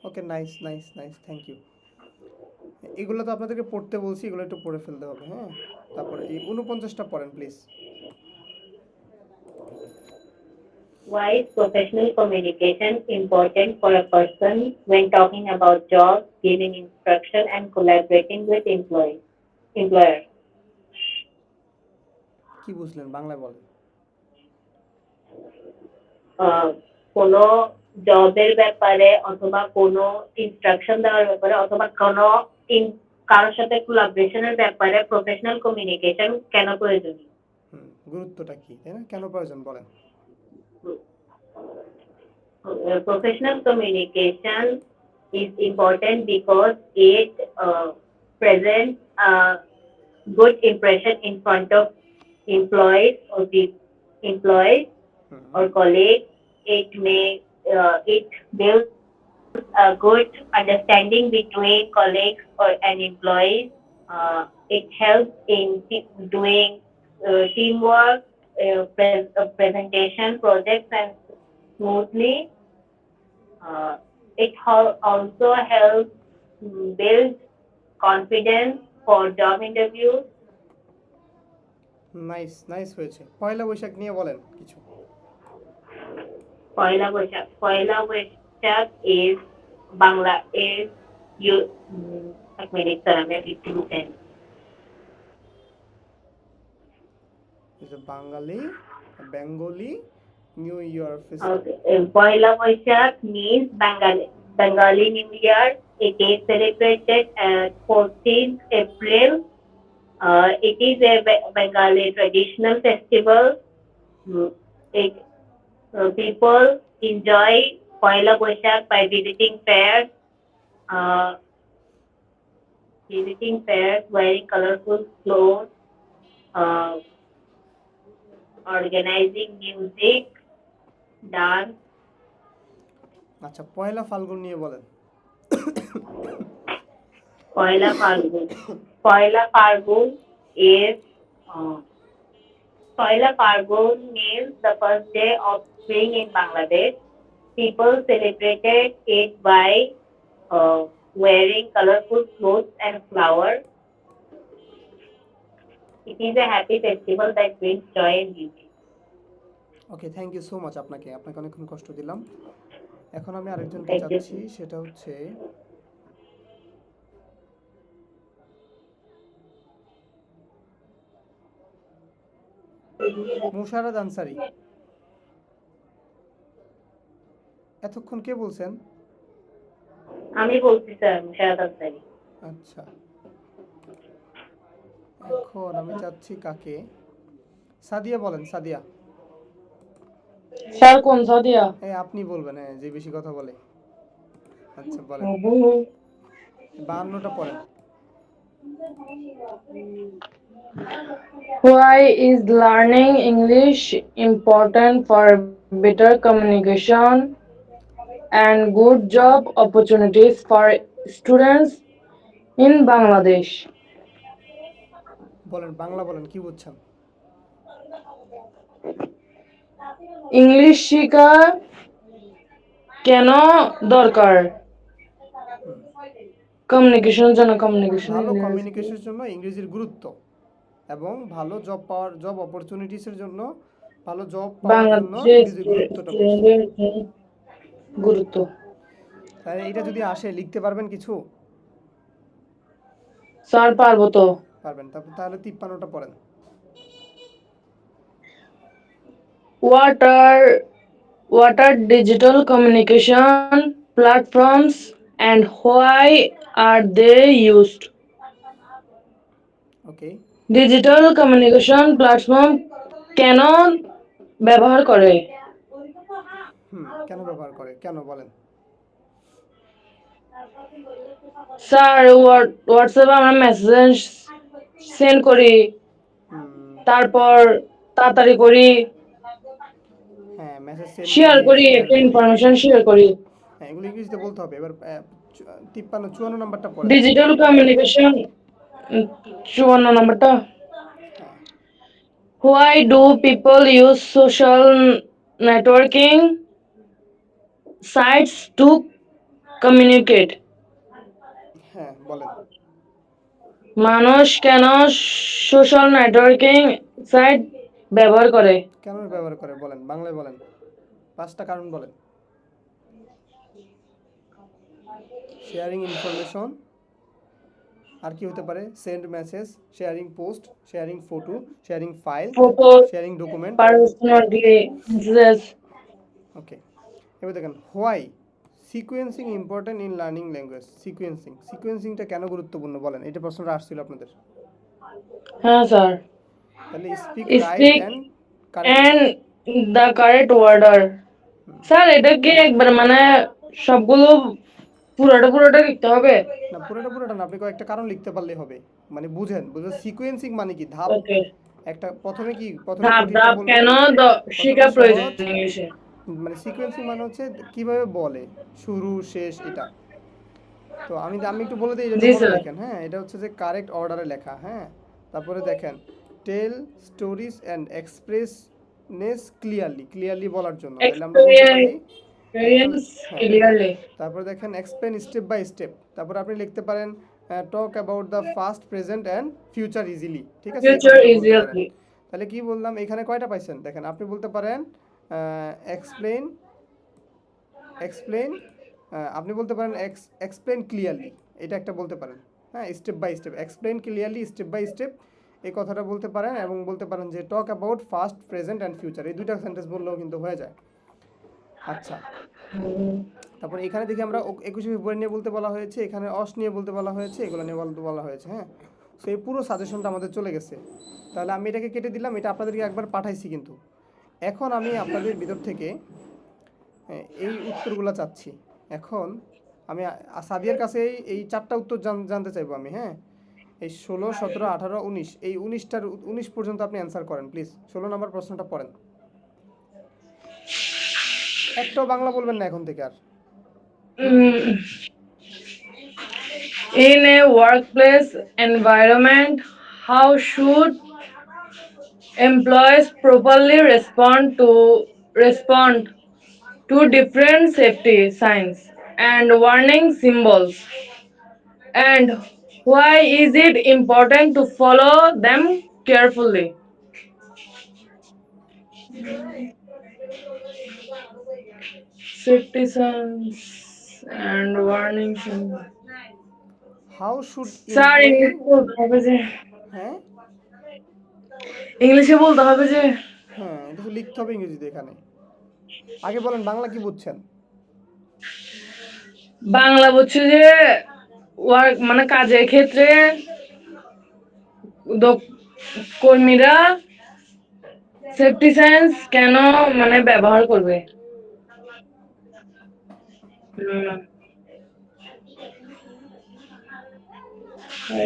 Okay, nice nice nice, thank you. এগুলো তো আপনাদেরকে পড়তে বলছি, এগুলো একটু পড়ে ফেলতে হবে। হ্যাঁ, তারপরে এই 49টা পড়েন please. Why is professional communication important for a person when talking about jobs, giving instruction, and collaborating with employers? কি বুঝলেন বাংলায় বলেন। কোনো জবের ব্যাপারে অথবা কোনো ইনস্ট্রাকশন দেওয়ার ব্যাপারে অথবা কোনো কারোর সাথে কোলাবোরেশনের ব্যাপারে প্রফেশনাল কমিউনিকেশন কেন প্রয়োজনীয়? গুরুত্বটা কি, তাই না? কেন প্রয়োজন বলেন? Professional communication is important because it presents a good impression in front of employees hmm, or colleagues. It builds a good understanding between colleagues and employees. It helps in doing teamwork, presentation, projects, and smoothly. It also helps build confidence for job interviews. Nice nice হয়েছে। পয়লা বৈশাখ নিয়ে বলেন কিছু। Poila Boishakh is Bangla is you. এক মিনিট স্যার আমি একটু লিখেন। Bengali new year Okay. Poila Boishakh means Bengali New Year. It is celebrated at 14th April. It is a Bengali traditional festival. It people enjoy Poila Boishakh by uh, visiting fairs, wearing colorful clothes, uh, organizing music, dance. আচ্ছা, পয়লা ফাল্গুন নিয়ে বলেন। Poila Falgun. Poila Falgun is Poila Falgun means the first day of spring in Bangladesh. People celebrated it by wearing colorful clothes and flowers. It is a happy festival that brings joy and beauty. Okay, thank you so much. আপনাকে অনেকক্ষণ কষ্ট দিলাম। এখন আমি আরেকজনকে Thank you. চাচ্ছি, সেটা হচ্ছে মুশাররদ আনসারী। এতক্ষণ কে বলছেন? আমি বলছি স্যার মুশাররদ আনসারী। আচ্ছা, এখন আমি চাচ্ছি কাকে? সাদিয়া বলেন, সাদিয়া। স্যার কোন সাদিয়া? আপনি বলবেন, যে বেশি কথা বলে। আচ্ছা বলেন, 52টা পড়েন। Why is learning English important for better communication and good job opportunities for students in Bangladesh? বলেন, বাংলা বলেন, কি বুঝছেন? ইংলিশ শেখা কেন দরকার? কমিউনিকেশনের জন্য, ভালো কমিউনিকেশনের জন্য ইংরেজির গুরুত্ব, এবং ভালো জব অপরচুনিটিসের জন্য, ভালো জব পাওয়ার জন্য ইংরেজির গুরুত্বটা বেশি। গুরুত্ব। তাহলে এটা যদি আসে, লিখতে পারবেন কিছু? স্যার পারবো তো। পারবেন। তাহলে 53টা পড়েন। What are digital communication platforms and why are they used? Okay, digital communication platform কেন ব্যবহার করে? কেন ব্যবহার করে, কেন বলেন? স্যার হোয়াটসঅ্যাপে আমরা মেসেজ সেন্ড করি, তারপর তাড়াতাড়ি করি, মেসেজ সেন্ড শেয়ার করি, একটা ইনফরমেশন শেয়ার করি। এগুলো ইংরেজিতে বলতে হবে। এবার 54 নাম্বারটা পড়েন। ডিজিটাল কমিউনিকেশন 54 নম্বরটা। Why do people use social networking sites to communicate? হ্যাঁ বলেন। মানুষ কেন সোশ্যাল নেটওয়ার্কিং সাইট ব্যবহার করে? কেন ব্যবহার করে বলেন, বাংলায় বলেন, 5টা কারণ বলেন। শেয়ারিং ইনফরমেশন, আর কি হতে পারে? Send message, sharing post, sharing photo, sharing file, sharing document, personally message. Okay, এবার দেখেন why sequencing important in learning language. সিকোয়েন্সিংটা কেন গুরুত্বপূর্ণ বলেন, এটা প্রশ্নটা আসছিল আপনাদের। হ্যাঁ স্যার। তাহলে speak right speak and correct. And the correct order. Sir এটা কি একবার মানে সবগুলো পুরোটা লিখতে হবে? না, পুরোটা না, আপনি কয়েকটা কারণ লিখতে পারলেই হবে। মানে বুঝেন সিকোয়েন্সিং মানে কি, ধাপ। ওকে। একটা প্রথমে ধাপ কঠিনটা ধাপ বলবেন, কেন প্রথমে শেখা প্রয়োজন সহজ। ইংলিশে? মানে সিকোয়েন্সিং মানে হচ্ছে কিভাবে বলে, শুরু শেষ এটা। তো আমি একটু বলে দিই, এটা একটু জি বড় স্যার। লেখেন, হ্যাঁ। এটা হচ্ছে যে কারেক্ট অর্ডারে লেখা, হ্যাঁ। তারপরে দেখেন টেল স্টোরিজ অ্যান্ড এক্সপ্রেসনেস ক্লিয়ারলি বলার জন্য, তাহলে আমরা বলতে পারি একটু, এক্সপেরিয়েন্স হ্যাঁ। ক্লিয়ারলি। তারপরে দেখেন এক্সপ্লেন স্টেপ বাই স্টেপ। তারপরে আপনি লিখতে পারেন talk about the fast present and future easily, ঠিক আছে, এই ফিউচার কথাটা বলতে পারেন। ইজিলি। তাহলে কি বললাম, এখানে কয়টা পাইছেন দেখেন। আপনি বলতে পারেন এক্সপ্লেন এক্সপ্লেন আপনি বলতে পারেন এক্সপ্লেন ক্লিয়ারলি, এটা একটা বলতে পারেন, হ্যাঁ। Step by step, explain clearly step by step, এই কথাটা বলতে পারেন। এবং বলতে পারেন যে talk about fast present and future, এই দুইটা সেন্টেন্স বললেও কিন্তু হয়ে যায়। আচ্ছা, তারপর এখানে দেখি আমরা 21শে ফেব্রুয়ারি নিয়ে বলতে বলা হয়েছে, এখানে অস নিয়ে বলতে বলা হয়েছে, এগুলো নিয়ে বলতে বলা হয়েছে, হ্যাঁ। সো এই পুরো সাজেশনটা আমাদের চলে গেছে। তাহলে আমি এটাকে কেটে দিলাম, এটা আপনাদেরকে একবার পাঠাইছি কিন্তু। এখন আমি আপনাদের ভিতর থেকে এই উত্তরগুলো চাচ্ছি। এখন আমি সাদিয়ার কাছে এই চারটা উত্তর জানতে চাইবো আমি, হ্যাঁ। এই 16, 17, 18, 19, এই 19 পর্যন্ত আপনি অ্যান্সার করেন প্লিজ। 16 নম্বর প্রশ্নটা পড়েন। একটাও বাংলা বলবেন না এখন থেকে আর। In a workplace environment, how should employees properly respond to different safety signs and warning symbols? And why is it important to follow them carefully? Safety signs and warning symbols. How should sir employee, ইংলিশে বলতে হবে যে, হ্যাঁ ইংলিশে বলতে হবে যে। হ্যাঁ, এটা তো লিখতে হবে ইংরেজিতে এখানে। আগে বলেন বাংলা কি বুঝছেন। বাংলা বলছে যে ওয়ার্ক মানে কাজের ক্ষেত্রে কর্মীরা সেফটি সায়েন্স কেন মানে ব্যবহার করবে।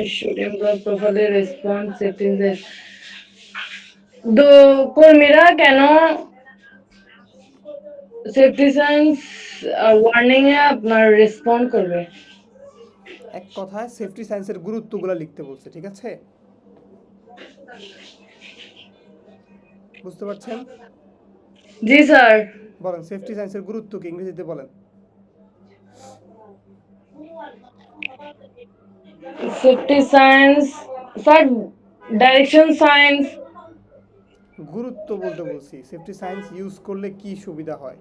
I should employ properly respond safety science. কর্মীরা কেন সেফটি সায়েন্স ওয়ার্নিং এ আপনার রেসপন্ড করবে? এক কথায় সেফটি সায়েন্সের গুরুত্বগুলো লিখতে বলছে, ঠিক আছে। বুঝতে পারছেন। জি স্যার। বলেন সেফটি সায়েন্সের গুরুত্ব কি ইংরেজিতে বলেন। Safety science sir direction science. গুরুত্ব বলতে বলছি, সেফটি সায়েন্স ইউজ করলে কি সুবিধা হয়।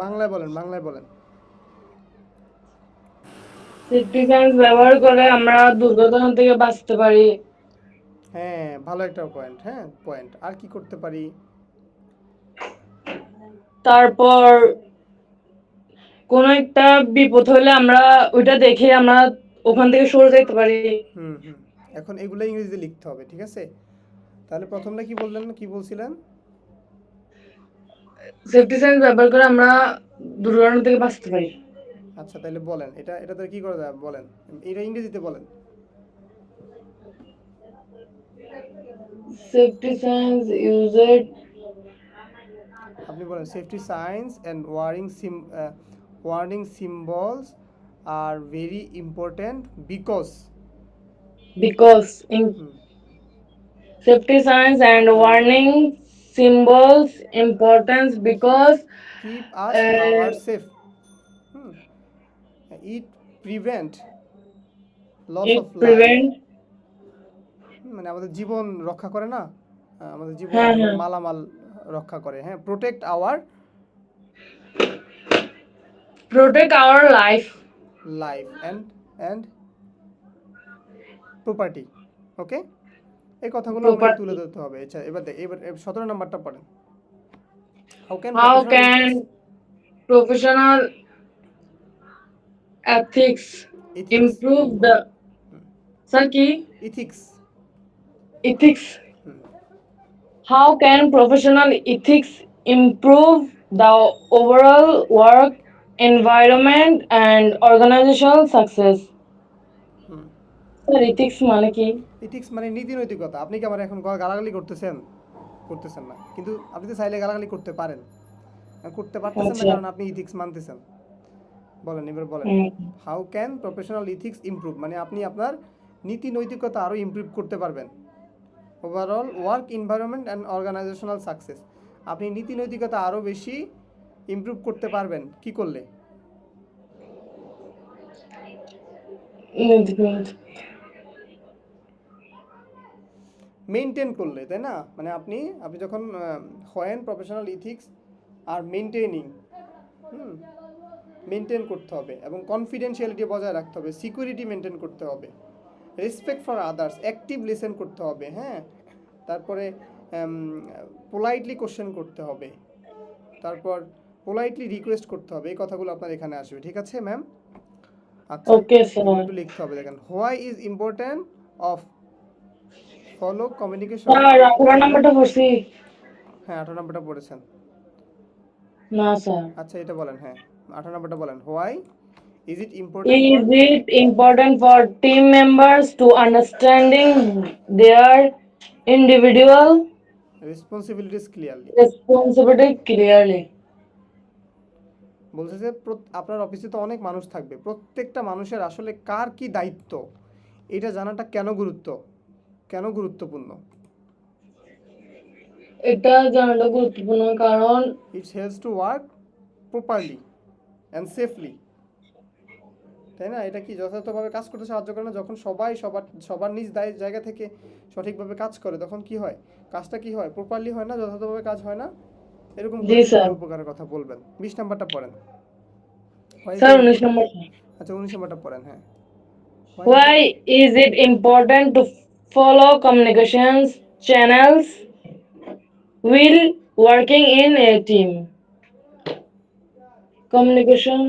বাংলায় বলেন, বাংলায় বলেন। সেফটি সায়েন্স ব্যবহার করে আমরা দুর্ঘটনা থেকে বাঁচতে পারি। হ্যাঁ, ভালো একটা পয়েন্ট, হ্যাঁ পয়েন্ট। আর কি করতে পারি। তারপর কোন একটা বিপদ হলে আমরা ওইটা দেখে আমরা ওখান থেকে সরে যেতে পারি। হুম। এখন এগুলো ইংরেজিতে লিখতে হবে, ঠিক আছে। তাহলে প্রথমটা কি বললেন, কি বলছিলেন। সেফটি সায়েন্স ব্যবহার করে আমরা দুর্ঘটনা থেকে বাঁচতে পারি। আচ্ছা, তাহলে বলেন এটা তো কি করা যায় বলেন, এটা ইংরেজিতে বলেন। সেফটি সায়েন্স ইউজড, আপনি বলেন safety science and warning symbols are very important because in safety science and warning symbols importance because keep us uh, our safe, it prevent loss it of life, prevent মানে আমাদের জীবন রক্ষা করে না, আমাদের জীবন হ্যাঁ এবং হ্যাঁ মালামাল রক্ষা করে, হ্যাঁ। Protect our life life and property, okay, এই কথাগুলো আমাকে Proper- তুলে ধরতে হবে। আচ্ছা, এবার 17 নাম্বারটা পড়েন। How can How can professional ethics ethics improve the sir ki ethics ethics? How can professional ethics improve the overall work environment and organizational success? Sir, ethics মানে কি? ইথিক্স মানে নীতি নৈতিকতা। আপনি কি আমার এখন গালাগালি করতেছেন? করতেছেন না, কিন্তু আপনি তো চাইলে গালাগালি করতে পারেন। করতে পারতেছেন না আচ্ছা। কারণ আপনি ইথিক্স মানতেছেন। বলেন, এবার বলেন। How can professional ethics improve, মানে আপনি আপনার নীতি নৈতিকতা আরও ইমপ্রুভ করতে পারবেন। Overall work environment and organizational success, আপনি নীতি নৈতিকতা আরও বেশি ইমপ্রুভ করতে পারবেন কি করলে? মেনটেন করলে, তাই না? মানে আপনি যখন হয়েন প্রফেশনাল ইথিক্স আর মেনটেনিং, মেনটেন করতে হবে এবং কনফিডেন্সিয়ালিটি বজায় রাখতে হবে, সিকিউরিটি মেনটেন করতে হবে, respect for others, active listen করতে হবে, হ্যাঁ, তারপরে পোলাইটলি কোশ্চেন করতে হবে, তারপর পোলাইটলি রিকোয়েস্ট করতে হবে। এই কথাগুলো আপনার এখানে আসবে, ঠিক আছে ম্যাম? আচ্ছা, Okay, sir. এগুলো একটু লিখতে হবে। দেখেন, why is important of follow communication. Sir 18 নাম্বারটা পড়ছি। হ্যাঁ, 18 নাম্বারটা পড়েছেন। না স্যার। আচ্ছা, এটা বলেন। হ্যাঁ, 18 নাম্বারটা বলেন। Why is it important Is it important for team members to understanding their individual responsibilities clearly. responsibility clearly? বলছে যে আপনার অফিসে তো অনেক মানুষ থাকবে, প্রত্যেকটা মানুষের আসলে কার কি দায়িত্ব এটা জানাটা কেন গুরুত্বপূর্ণ? এটা জানাটা গুরুত্বপূর্ণ কারণ it's helps to work properly and safely, তাই না? এটা কি যথাযথভাবে কাজ করতে সাহায্য করে না? যখন সবাই সবার নিজ জায়গা থেকে সঠিকভাবে কাজ করে তখন কি হয়? কাজটা কি হয়? প্রপারলি হয় না, যথাযথভাবে কাজ হয় না? এরকম জি স্যার। উপকারের কথা বলবেন। 20 নাম্বারটা পড়েন। স্যার 19 নম্বর। আচ্ছা, 19 নাম্বারটা পড়েন। হ্যাঁ, Why is it important to follow communications channels while working in a team? Communication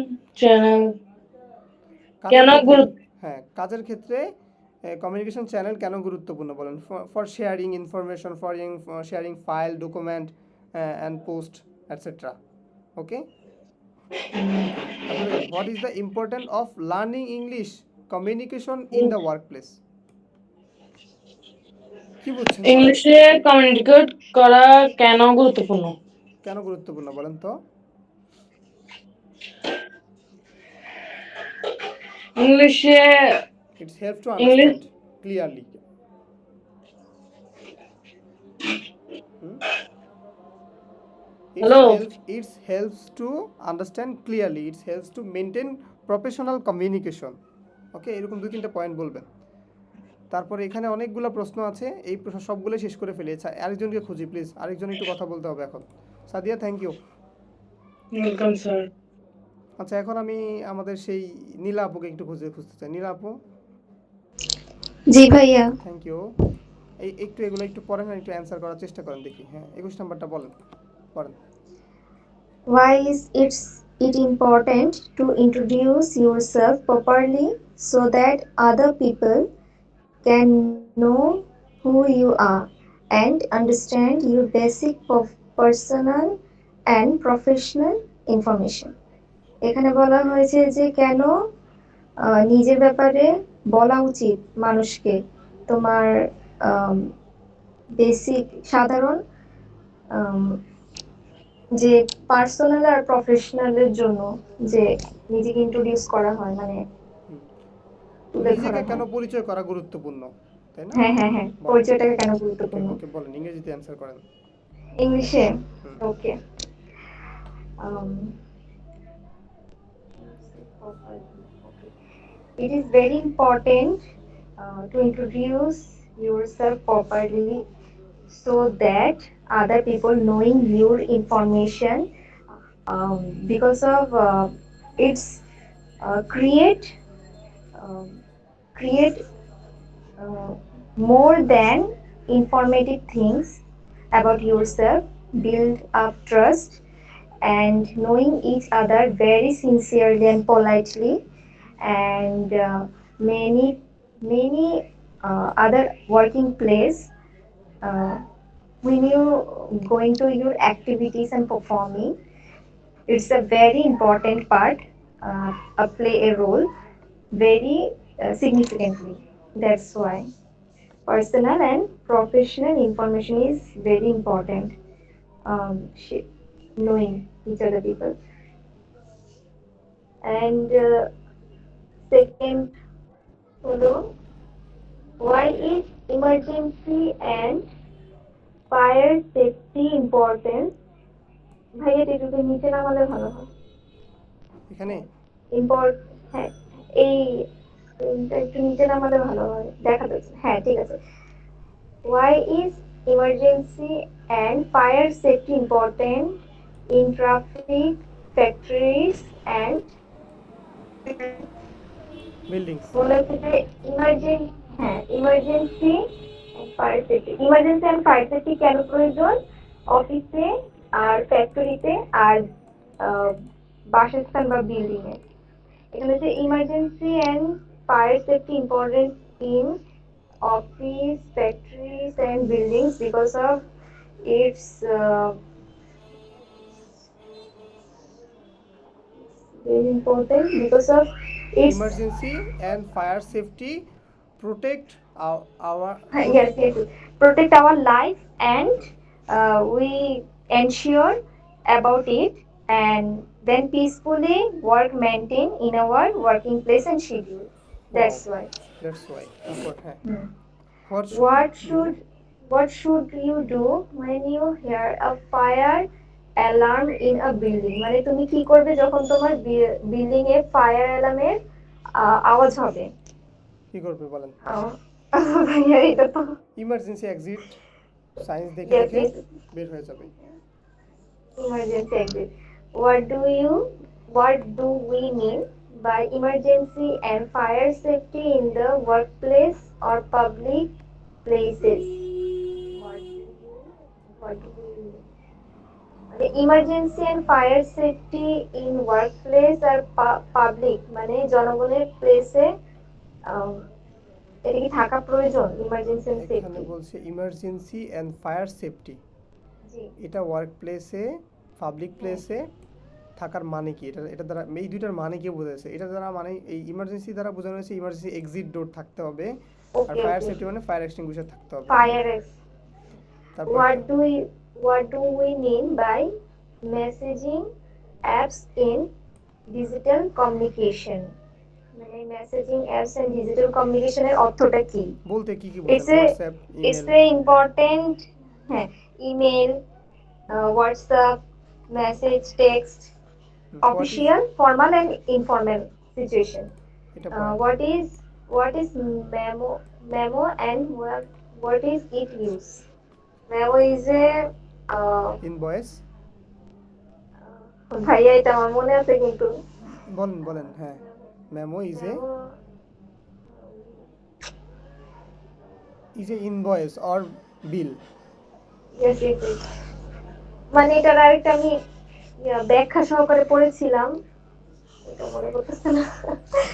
channel কেন হ্যাঁ, কাজের ক্ষেত্রে কমিউনিকেশন চ্যানেল কেন গুরুত্বপূর্ণ বলেন? For sharing information, for sharing file, document and post etcetera. Okay, what is the important of learning English communication in the work place? কি বুঝছেন? ইংলিশে কমিউনিকেট করা কেন গুরুত্বপূর্ণ? কেন গুরুত্বপূর্ণ বলেন তো? ইংলিশে it's help to understand clearly. Hello. It helps to understand clearly. It helps to maintain professional communication. ওকে, এরকম 2-3টা পয়েন্ট বলবেন। তারপরে এখানে অনেকগুলো প্রশ্ন আছে, এই সবগুলো শেষ করে ফেলি। আচ্ছা, আরেকজনকে খুঁজি প্লিজ, আরেকজন একটু কথা বলতে হবে এখন। Sadia, thank you. Welcome sir. আচ্ছা, এখন আমি আমাদের সেই নীলা আপুকে একটু খুঁজতে চাই। নীলা আপু, জি ভাইয়া। Thank you. একটু এগুলো একটু পড়েন আর একটু অ্যান্সার করার চেষ্টা করেন দেখি। হ্যাঁ, 21 নাম্বারটা পড়েন। Why is it important to introduce yourself properly so that other people can know who you are and understand your basic personal and professional information? এখানে বলা হয়েছে যে কেন নিজের ব্যাপারে বলা উচিত মানুষকে, তোমার বেসিক সাধারণ যে পার্সোনাল আর প্রফেশনালের জন্য যে নিজেকে ইন্ট্রোডিউস করা হয়, মানে নিজেকে কেন পরিচয় করা গুরুত্বপূর্ণ, তাই না? হ্যাঁ হ্যাঁ হ্যাঁ, পরিচয়টাকে কেন গুরুত্বপূর্ণ। ওকে, বলেন, ইংরেজিতে অ্যানসার করেন। ইংলিশে? ওকে। It is very important to introduce yourself properly so that other people knowing your information, because of it's create more than informative things about yourself, build up trust, and knowing each other very sincerely and politely, and many other working place, uh, when you going to your activities and performing, it's a very important part, play a role very significantly. That's why personal and professional information is very important. Knowing each other people. And second, হলো, why is emergency and fire safety important? ভাইয়া এটা একটু নিচে নামালে ভালো হয়। এখানে হ্যাঁ, এই এটা একটু নিচে নামালে ভালো হয়, দেখা যাচ্ছে। হ্যাঁ, ঠিক আছে। Why is emergency and fire safety important in traffic, factories, and buildings. বলা হচ্ছে যে emergency fire safety, emergency and fire safety কেন প্রয়োজন অফিসে আর ফ্যাক্টরিতে আর আহ, বাসস্থান বা বিল্ডিং এ? এখানে যে emergency and fire safety important in office, factories, and buildings because of its very important because of its emergency and fire safety protect our yes, yes, protect our life, and we ensure about it, and then peacefully work maintain in our working place and schedule. That's why. That's why হ্যাঁ। Hmm. What What you should what should you do when you hear a fire alarm in a building? মানে তুমি কি করবে যখন তোমার বিল্ডিং এ ফায়ার অ্যালার্মের আওয়াজ হবে? কি করবে বলেন? ভাইয়া এটা তো ইমার্জেন্সি এক্সিট সাইন্স দেখে Yes, দেখে yes. বের হয়ে যাবে। Emergency exit. What do we mean by emergency and fire safety in the workplace or public places? What do we mean? The emergency and fire safety in workplace or public মানে জনগণের প্লেসে এটা কি থাকা প্রয়োজন ইমার্জেন্সি এন্ড এখানে সেফটি? বলছে ইমার্জেন্সি অ্যান্ড ফায়ার সেফটি, জি, এটা ওয়ার্ক প্লেসে পাবলিক প্লেসে থাকার মানে কি? এটা এটা দ্বারা এই দুইটার মানে কি বোঝাচ্ছে? এটা দ্বারা মানে এই ইমার্জেন্সি দ্বারা বোঝানো হয়েছে ইমার্জেন্সি এক্সিট ডোর থাকতে হবে, আর ওকে ফায়ার ওকে। সেফটি মানে ফায়ার এক্সটিংগুইশার থাকতে হবে। ফায়ার তারপর what do we mean by messaging apps in digital communication? মানে মেসেজিং অ্যাপস এন্ড ডিজিটাল কমিউনিকেশনের অর্থটা কি? বলতে কি কি বোঝেন? It's a WhatsApp, it's email, a important, হ্যাঁ, email, WhatsApp, message, text, what is official, formal and informal situation. এটা point. What is memo and what is it use? Memo is a invoice, ভাইয়া এটা আমার মনে আছে কিন্তু বলেন বলেন। হ্যাঁ, memo is a invoice or bill. Yes, yes, yes. মানে এটার আরেকটা আমি ব্যাখ্যা সহকারে পড়েছিলাম, এটা মনে করতেছে না।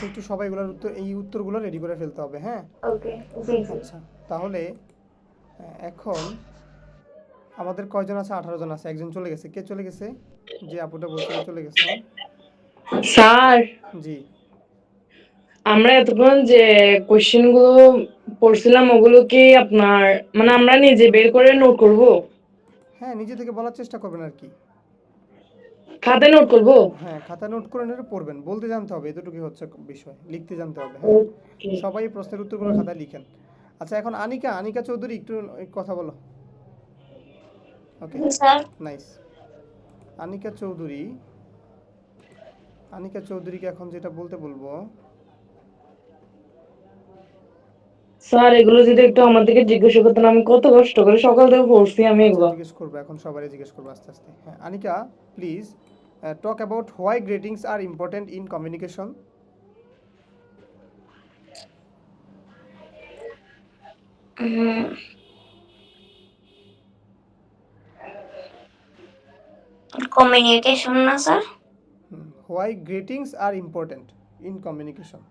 একটু সবাই এগুলোর উত্তর এই উত্তরগুলো রেডি করে ফেলতে হবে। হ্যাঁ, ওকে, জি জি। আচ্ছা তাহলে এখন আমাদের কয়জন আছে? 18 জন আছে। একজন চলে গেছে। কে চলে গেছে? যে আপুটা বলছিল চলে গেছে। স্যার, জি, আমরা এতক্ষণ যে কোশ্চেন গুলো পড়ছিলাম ওগুলো কি আপনার মানে আমরা নিজে বের করে নোট করব? হ্যাঁ নিজে থেকে বলার চেষ্টা করবেন আর কি। খাতায় নোট করব? হ্যাঁ খাতা নোট করে নিয়ে পড়বেন, বলতে জানতে হবে, এতটুকুই হচ্ছে বিষয়, লিখতে জানতে হবে। হ্যাঁ ওকে। সবাই প্রশ্নের উত্তরগুলো খাতায় লিখেন। আচ্ছা এখন আনিকা চৌধুরী একটু কথা বলো। Okay sir, nice. আনিকা চৌধুরীকে এখন যেটা বলতে বলবো, স্যার এগুলো যদি একটু আমাদেরকে জিজ্ঞাসা করতেন, আমি কত কষ্ট করে সকাল থেকে পড়ছি আমি আচ্ছা এগুলো। জিজ্ঞেস করবো, এখন সবারই জিজ্ঞেস করবো আস্তে আস্তে। হ্যাঁ Anika please talk about why greetings are important in communication. Communication না sir? Why greetings are important in communication?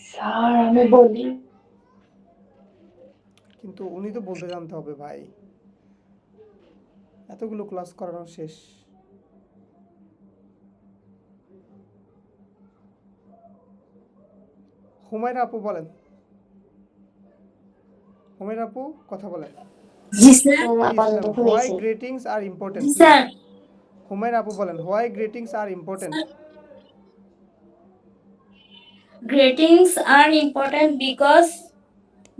Sir আমি বলি, কিন্তু উনি তো বলতে জানতে হবে ভাই, এতগুলো ক্লাস করানো শেষ। হুমায়রা আপু বলেন, হুমায়রা আপু কথা বলেন জি স্যার। প্লিজ আপাতত ম্যাম। হোয়াই শুনেছি। গ্রিটিংস আর ইম্পর্টেন্ট জি প্লিজ। স্যার। হুমায়রা আপু বলেন, why greetings are important? Greetings are important because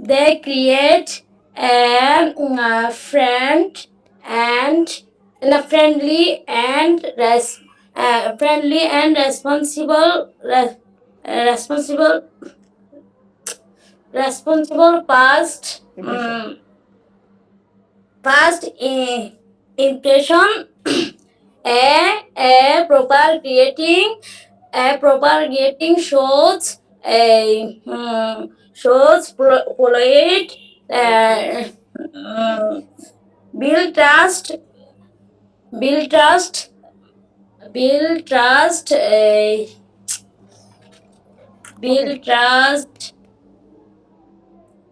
they create a friendly and friendly and responsible past impression. impression. A proper greeting shows polite, um, build trust build trust build trust build okay, trust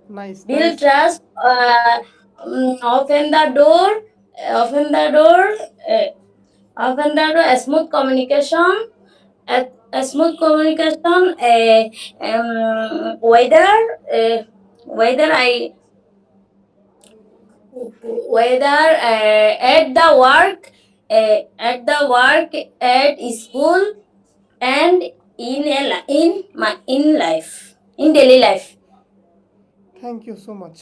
nice build nice. trust open the door open the door uh, open the door. Smooth communication, a smooth communication. Whether at the work, at school, and in daily life. Thank you so much.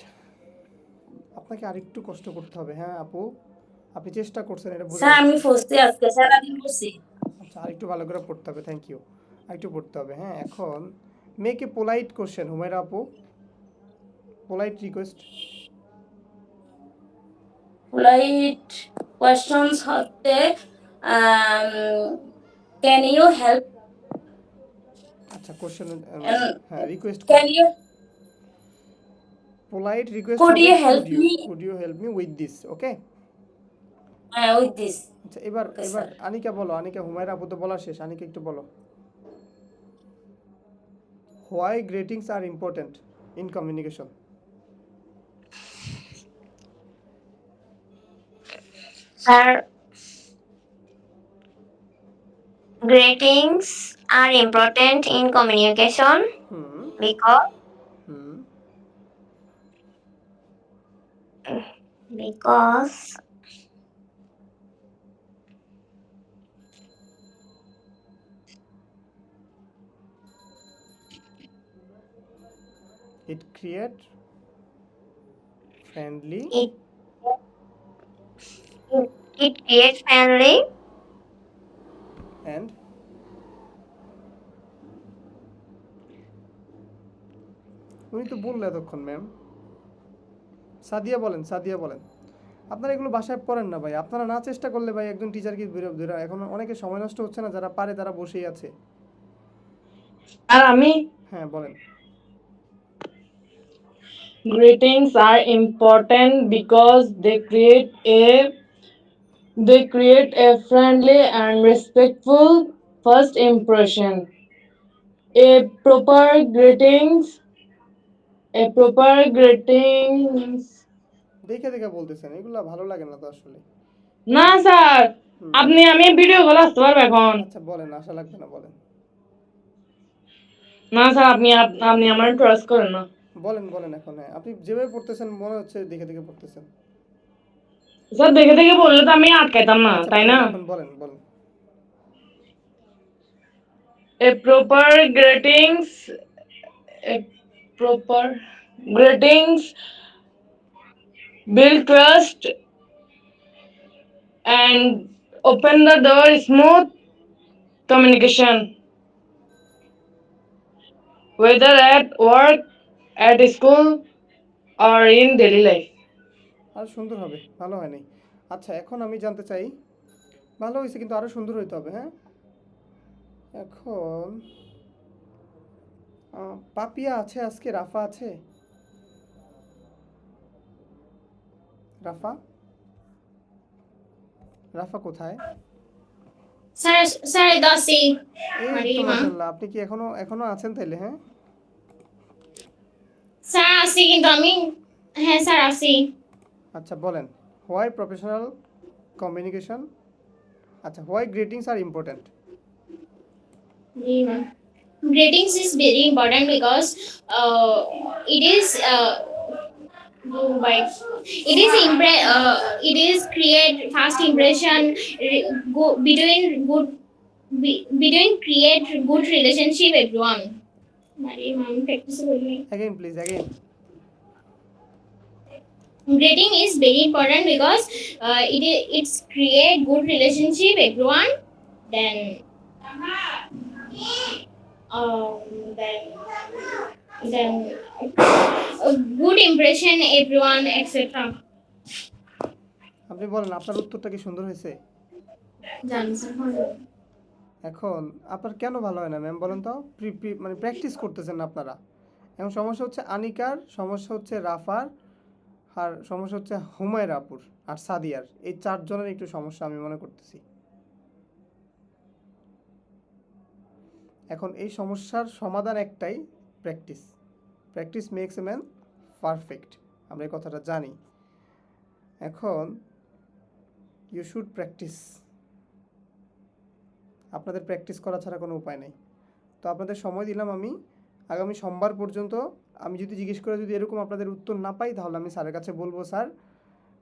আপনাকে আরেকটু কষ্ট করতে হবে, হ্যাঁ আপু, আপনি চেষ্টা করছেন, এটা বোঝা স্যার আমি যাচ্ছে। পড়ছি আজকে সারাদিন পড়ছি। আচ্ছা, আরেকটু ভালো করে পড়তে হবে, থ্যাংক ইউ। আরেকটু পড়তে হবে, হ্যাঁ। এখন make a polite question, Humaira আপু, পোলাইট রিকোয়েস্ট। Polite questions হচ্ছে can you help আচ্ছা, কোশ্চেন, হ্যাঁ, রিকোয়েস্ট can করেন। you পোলাইট রিকোয়েস্ট could হবে you could help you, me could you help me with this, okay. with this? আচ্ছা, এবার Okay, এবার sir. আনিকা বলো, আনিকা, হুমায়রা আপু তো বলা শেষ, আনিকা একটু বলো, why greetings are important in communication? Sir, greetings are important in communication hmm because hmm because it create friendly it it creates family and উনি তো বললে এতক্ষণ ম্যাম। সাদিয়া বলেন, সাদিয়া বলেন। আপনারা এগুলো বাসায় পড়েন না ভাই, আপনারা না চেষ্টা করলে ভাই একজন টিচারকে ধরে, এখন অনেকে সময় নষ্ট হচ্ছে না, যারা পারে তারা বসেই আছে। আর আমি, হ্যাঁ বলেন। greetings are important because they create a friendly and respectful first impression. A proper greetings a proper greetings দেখে দেখে বলতেছেন, এগুলো ভালো লাগে না তো আসলে। না স্যার, হুম, আমি ভিডিও কল আসতে পারবো এখন? আচ্ছা বলেন, আশা লাগবে না, বলেন। না স্যার, আপনি আমার ট্রাস্ট করেন না। বলেন বলেন এখন, হ্যাঁ আপনি যেভাবে পড়তেছেন মনে হচ্ছে দেখে দেখে পড়তেছেন। স্যার দেখে দেখে বললে তো আমি আটকাইতাম না, আচ্ছা তাই বলেন, না? এখন বলেন বলেন। A proper greetings a proper greetings build trust and open the door smooth communication, whether at work, at school, or in daily life. আর সুন্দর হবে, ভালো হয়নি। আচ্ছা এখন আমি জানতে চাই, ভালো হয়েছে কিন্তু আরো সুন্দর হইতে হবে, হ্যাঁ। এখন পাপিয়া আছে আজকে, রাফা আছে? রাফা, রাফা কোথায়? স্যার স্যার দাসি এই আরে তো মা মাশাআল্লাহ, আপনি কি এখনো এখনো আছেন তাইলে? হ্যাঁ, স্যার আসি কিন্তু আমি, হ্যাঁ স্যার আসি। আচ্ছা বলেন, হোয়াই প্রফেশনাল কমিউনিকেশন, আচ্ছা হোয়াই গ্রিটিংস আর ইম্পর্ট্যান্ট? জি ma'am. Greetings is very important because it is by it is create fast impression between create good relationship everyone. Mari ma'am practice করবে। Again please, again. Greeting is very important because it's create good relationship everyone. Then um, then then a good impression everyone etc. আপনি বলেন আপনার উত্তরটা কি সুন্দর হয়েছে? জানি স্যার ভালো। এখন আপনার কেন ভালো হয় না ম্যাম বলেন তো? মানে প্র্যাকটিস করতেছেন না আপনারা। এখন সমস্যা হচ্ছে আনিকার, সমস্যা হচ্ছে রাফার, আর সমস্যা হচ্ছে হুমায়রা আপুর আর সাদিয়ার। এই চারজনের একটু সমস্যা আমি মনে করতেছি। এখন এই সমস্যার সমাধান একটাই, practice. Practice makes a man perfect, আমরা এই কথাটা জানি। এখন ইউ শুড প্র্যাকটিস। আপনাদের প্র্যাকটিস করা ছাড়া কোনো উপায় নেই। তো আপনাদের সময় দিলাম আমি, আগামী সোমবার পর্যন্ত। আমি যদি জিজ্ঞেস করে যদি এরকম আপনাদের উত্তর না পাই, তাহলে আমি স্যারের কাছে বলবো স্যার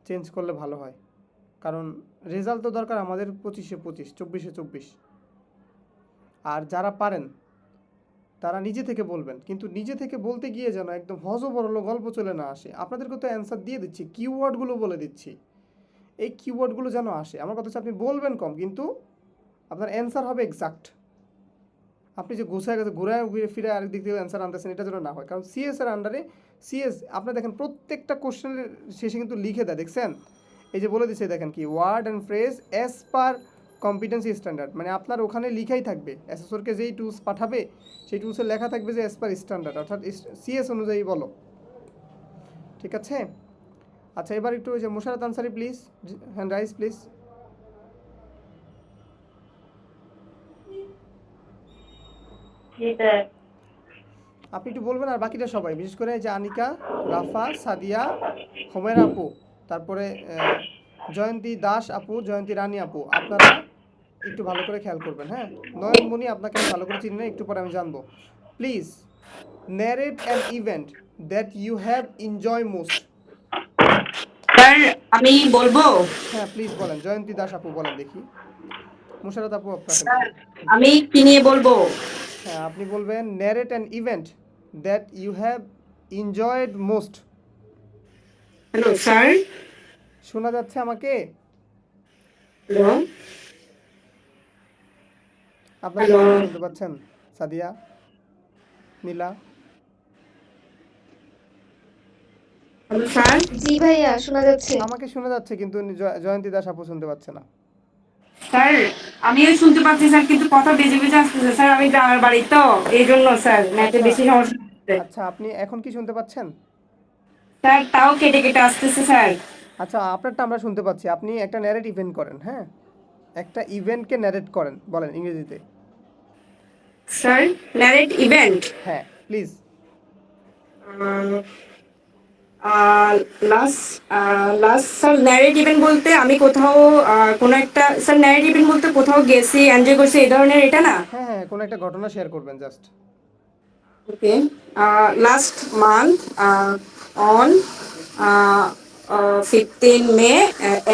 চেঞ্জ করলে ভালো হয়। কারণ রেজাল্ট তো দরকার আমাদের 25-25, 24-24। আর যারা পারেন তারা নিজে থেকে বলবেন, কিন্তু নিজে থেকে বলতে গিয়ে যেন একদম হজবরল গল্প চলে না আসে। আপনাদেরকে তো অ্যান্সার দিয়ে দিচ্ছি, কিওয়ার্ডগুলো বলে দিচ্ছি, এই কিওয়ার্ডগুলো যেন আসে। আমার কথা হচ্ছে আপনি বলবেন কম, কিন্তু আপনার অ্যান্সার হবে এক্সাক্ট। আপনি যে গোছায় গেছে ঘুরে ফিরে আরেক দিক থেকে অ্যান্সার আনতেছেন, এটা যেন না হয়। কারণ সিএস এর আন্ডারে, সিএস আপনি দেখেন প্রত্যেকটা কোশ্চেনের শেষে কিন্তু লিখে দেয়, দেখছেন? এই যে বলে দিচ্ছে দেখেন কি, word and phrase as per competency standard, মানে আপনার ওখানে লিখাই থাকবে, অ্যাসেসরকে যেই টুলস পাঠাবে সেই টুলসে লেখা থাকবে যে অ্যাজ পার স্ট্যান্ডার্ড, অর্থাৎ সিএস অনুযায়ী বলো, ঠিক আছে? আচ্ছা এবার একটু ওই যে Musharrat Ansari please, hand rise please. G sir. আপনি একটু বলবেন, আর বাকিটা সবাই, বিশেষ করে যে আনিকা, রাফা, সাদিয়া, হোমেরা আপু, তারপরে জয়ন্তী দাস আপু, জয়ন্তী রানী আপু, আপনারা একটু ভালো করে খেয়াল করবেন, হ্যাঁ? নয়নমণি আপনাকে আমি ভালো করে চিনি না, একটু পরে আমি জানবো। Please narrate an event that you have enjoy most. Sir আমি বলবো। হ্যাঁ প্লিজ বলেন, জয়ন্তী দাস আপু বলেন দেখি। মুশারত আপু আপনাকে। স্যার আমি কি নিয়ে বলবো? হ্যাঁ আপনি বলবেন narrate an event that you have enjoyed most. Hello sir. শোনা যাচ্ছে আমাকে? হ্যালো আপনারা হ্যালো শুনতে পাচ্ছেন? Sadia, Nila, hello sir. জি ভাইয়া শোনা যাচ্ছে। আমাকে শোনা যাচ্ছে, কিন্তু জয়ন্তী দাস আপু শুনতে পাচ্ছে না। স্যার আমিও শুনতে পাচ্ছি স্যার, কিন্তু কথা বেজে বেজে আসতেছে স্যার। আমি গ্রামের বাড়ি তো, এই জন্য স্যার নেটে বেশি সমস্যা হচ্ছে। আচ্ছা আপনি এখন কি শুনতে পাচ্ছেন? স্যার তাও কেটে কেটে আসতেছে স্যার। আচ্ছা আপনারটা আমরা শুনতে পাচ্ছি। আপনি একটা ন্যারেট ইভেন্ট করেন, হ্যাঁ একটা ইভেন্টকে ন্যারেট করেন, বলেন ইংরেজিতে। স্যার ন্যারেট ইভেন্ট, হ্যাঁ please. Last last sir narrate event বলতে আমি কোথাও কোনো একটা, স্যার ন্যারেট ইভেন্ট বলতে কোথাও গেছি, এনজয় করছি, এই ধরনের, এটা না? হ্যাঁ হ্যাঁ, কোনো একটা ঘটনা শেয়ার করবেন just. Okay. Last month on 15 May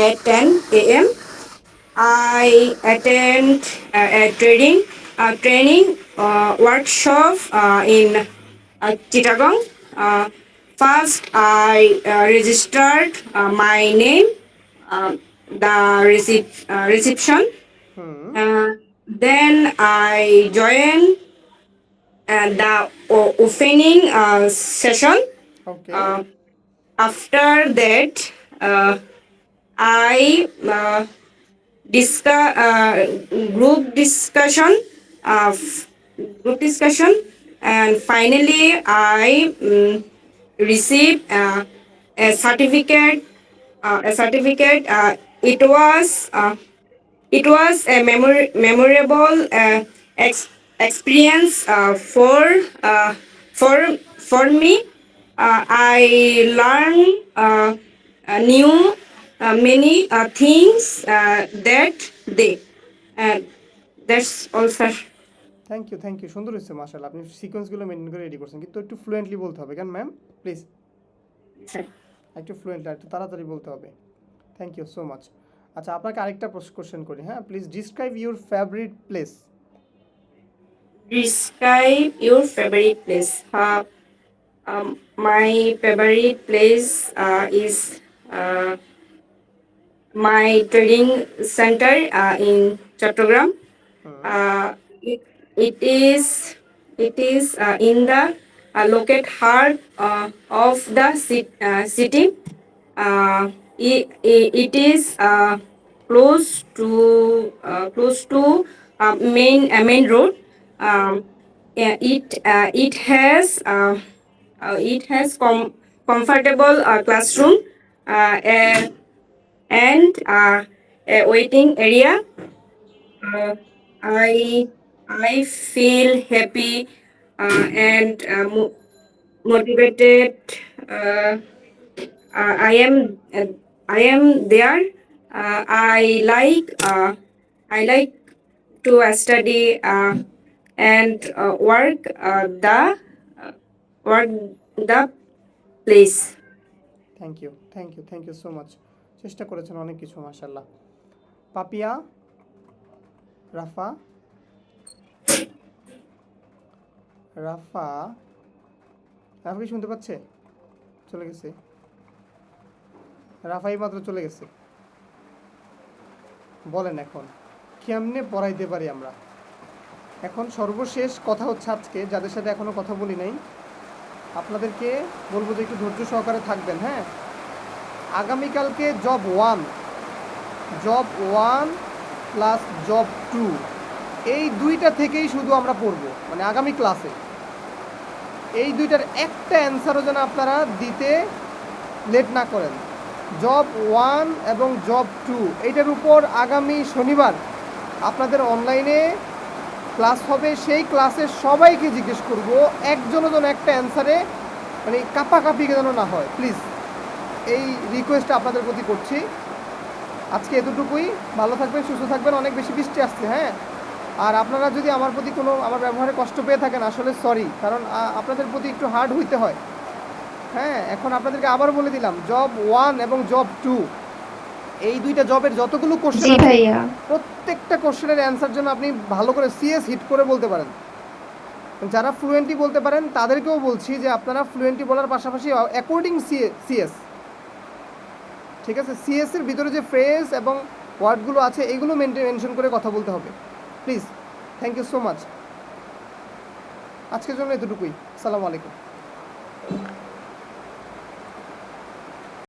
at 10 a.m. I attend a training workshop in Chittagong. First, I registered my name, the reception. Then I joined the opening session. Okay. After that, I discuss group discussion, uh, f- group discussion, and finally I received a certificate. A certificate. It was a memorable experience uh, for me. I learned new many things that day. Uh, that's all, sir. Thank you সুন্দর হচ্ছে মাশাআল্লাহ, আপনি সিকোয়েন্সগুলো মেনটেন করে রেডি করছেন, কিন্তু একটু ফ্লুয়েন্টলি বলতে হবে কেন ম্যাম, প্লিজ Sir. একটু ফ্লুয়েন্টলি, একটু তাড়াতাড়ি বলতে হবে। Thank you so much. আচ্ছা, আপনাকে আরেকটা কোশ্চেন করি, হ্যাঁ, please describe your favourite place. Describe your favorite place. My favorite place is my training center in Chattogram. It, it is in the located heart of the city. It is close to main road. Um, yeah, it has comfortable classroom and a waiting area. Uh, I feel happy and motivated. I am there. I like to study and work the place. Thank you so much. চেষ্টা করেছেন অনেক কিছু মাশাআল্লাহ। পাপিয়া, রাফা, রাফা রাফা কি শুনতে পাচ্ছে? চলে গেছে, রাফাই মাত্র চলে গেছে। বলেন এখন কেমনে পড়াইতে পারি আমরা? এখন সর্বশেষ কথা হচ্ছে, আজকে যাদের সাথে এখনো কথা বলি নাই আপনাদেরকে বলবো যে একটু ধৈর্য সহকারে থাকবেন, হ্যাঁ। আগামীকালকে জব 1 প্লাস জব 2 এই দুইটা থেকেই শুধু আমরা পড়বো, মানে আগামী ক্লাসে এই দুইটার একটা অ্যান্সারও যেন আপনারা দিতে লেট না করেন। জব 1 এবং জব 2 এইটার উপর আগামী শনিবার আপনাদের অনলাইনে ক্লাস হবে। সেই ক্লাসে সবাইকে জিজ্ঞেস করব, একজনও যেন একটা অ্যান্সারে মানে কাপাকাপি যেন না হয়, প্লিজ এই রিকোয়েস্টটা আপনাদের প্রতি করছি। আজকে এতটুকুই, ভালো থাকবেন, সুস্থ থাকবেন। অনেক বেশি বৃষ্টি আসছে, হ্যাঁ। আর আপনারা যদি আমার প্রতি কোনো আমার ব্যবহারে কষ্ট পেয়ে থাকেন, আসলে সরি, কারণ আপনাদের প্রতি একটু হার্ড হইতে হয়, হ্যাঁ। এখন আপনাদেরকে আবার বলে দিলাম, জব 1 এবং জব 2 এই দুইটা জবের যতগুলো কোশ্চেন জি ভাইয়া। প্রত্যেকটা কোশ্চেনের অ্যান্সার জন্য আপনি ভালো করে সিএস হিট করে বলতে পারেন। যারা ফ্লুয়েন্টলি বলতে পারেন তাদেরকেও বলছি যে আপনারা ফ্লুয়েন্টলি বলার পাশাপাশি অ্যাকর্ডিং সিএস, ঠিক আছে, সিএস এর ভিতরে যে ফ্রেজ এবং ওয়ার্ডগুলো আছে এগুলো মেনশন করে কথা বলতে হবে, please. Thank you so much. আজকের জন্য এতটুকুই। আসসালামু আলাইকুম।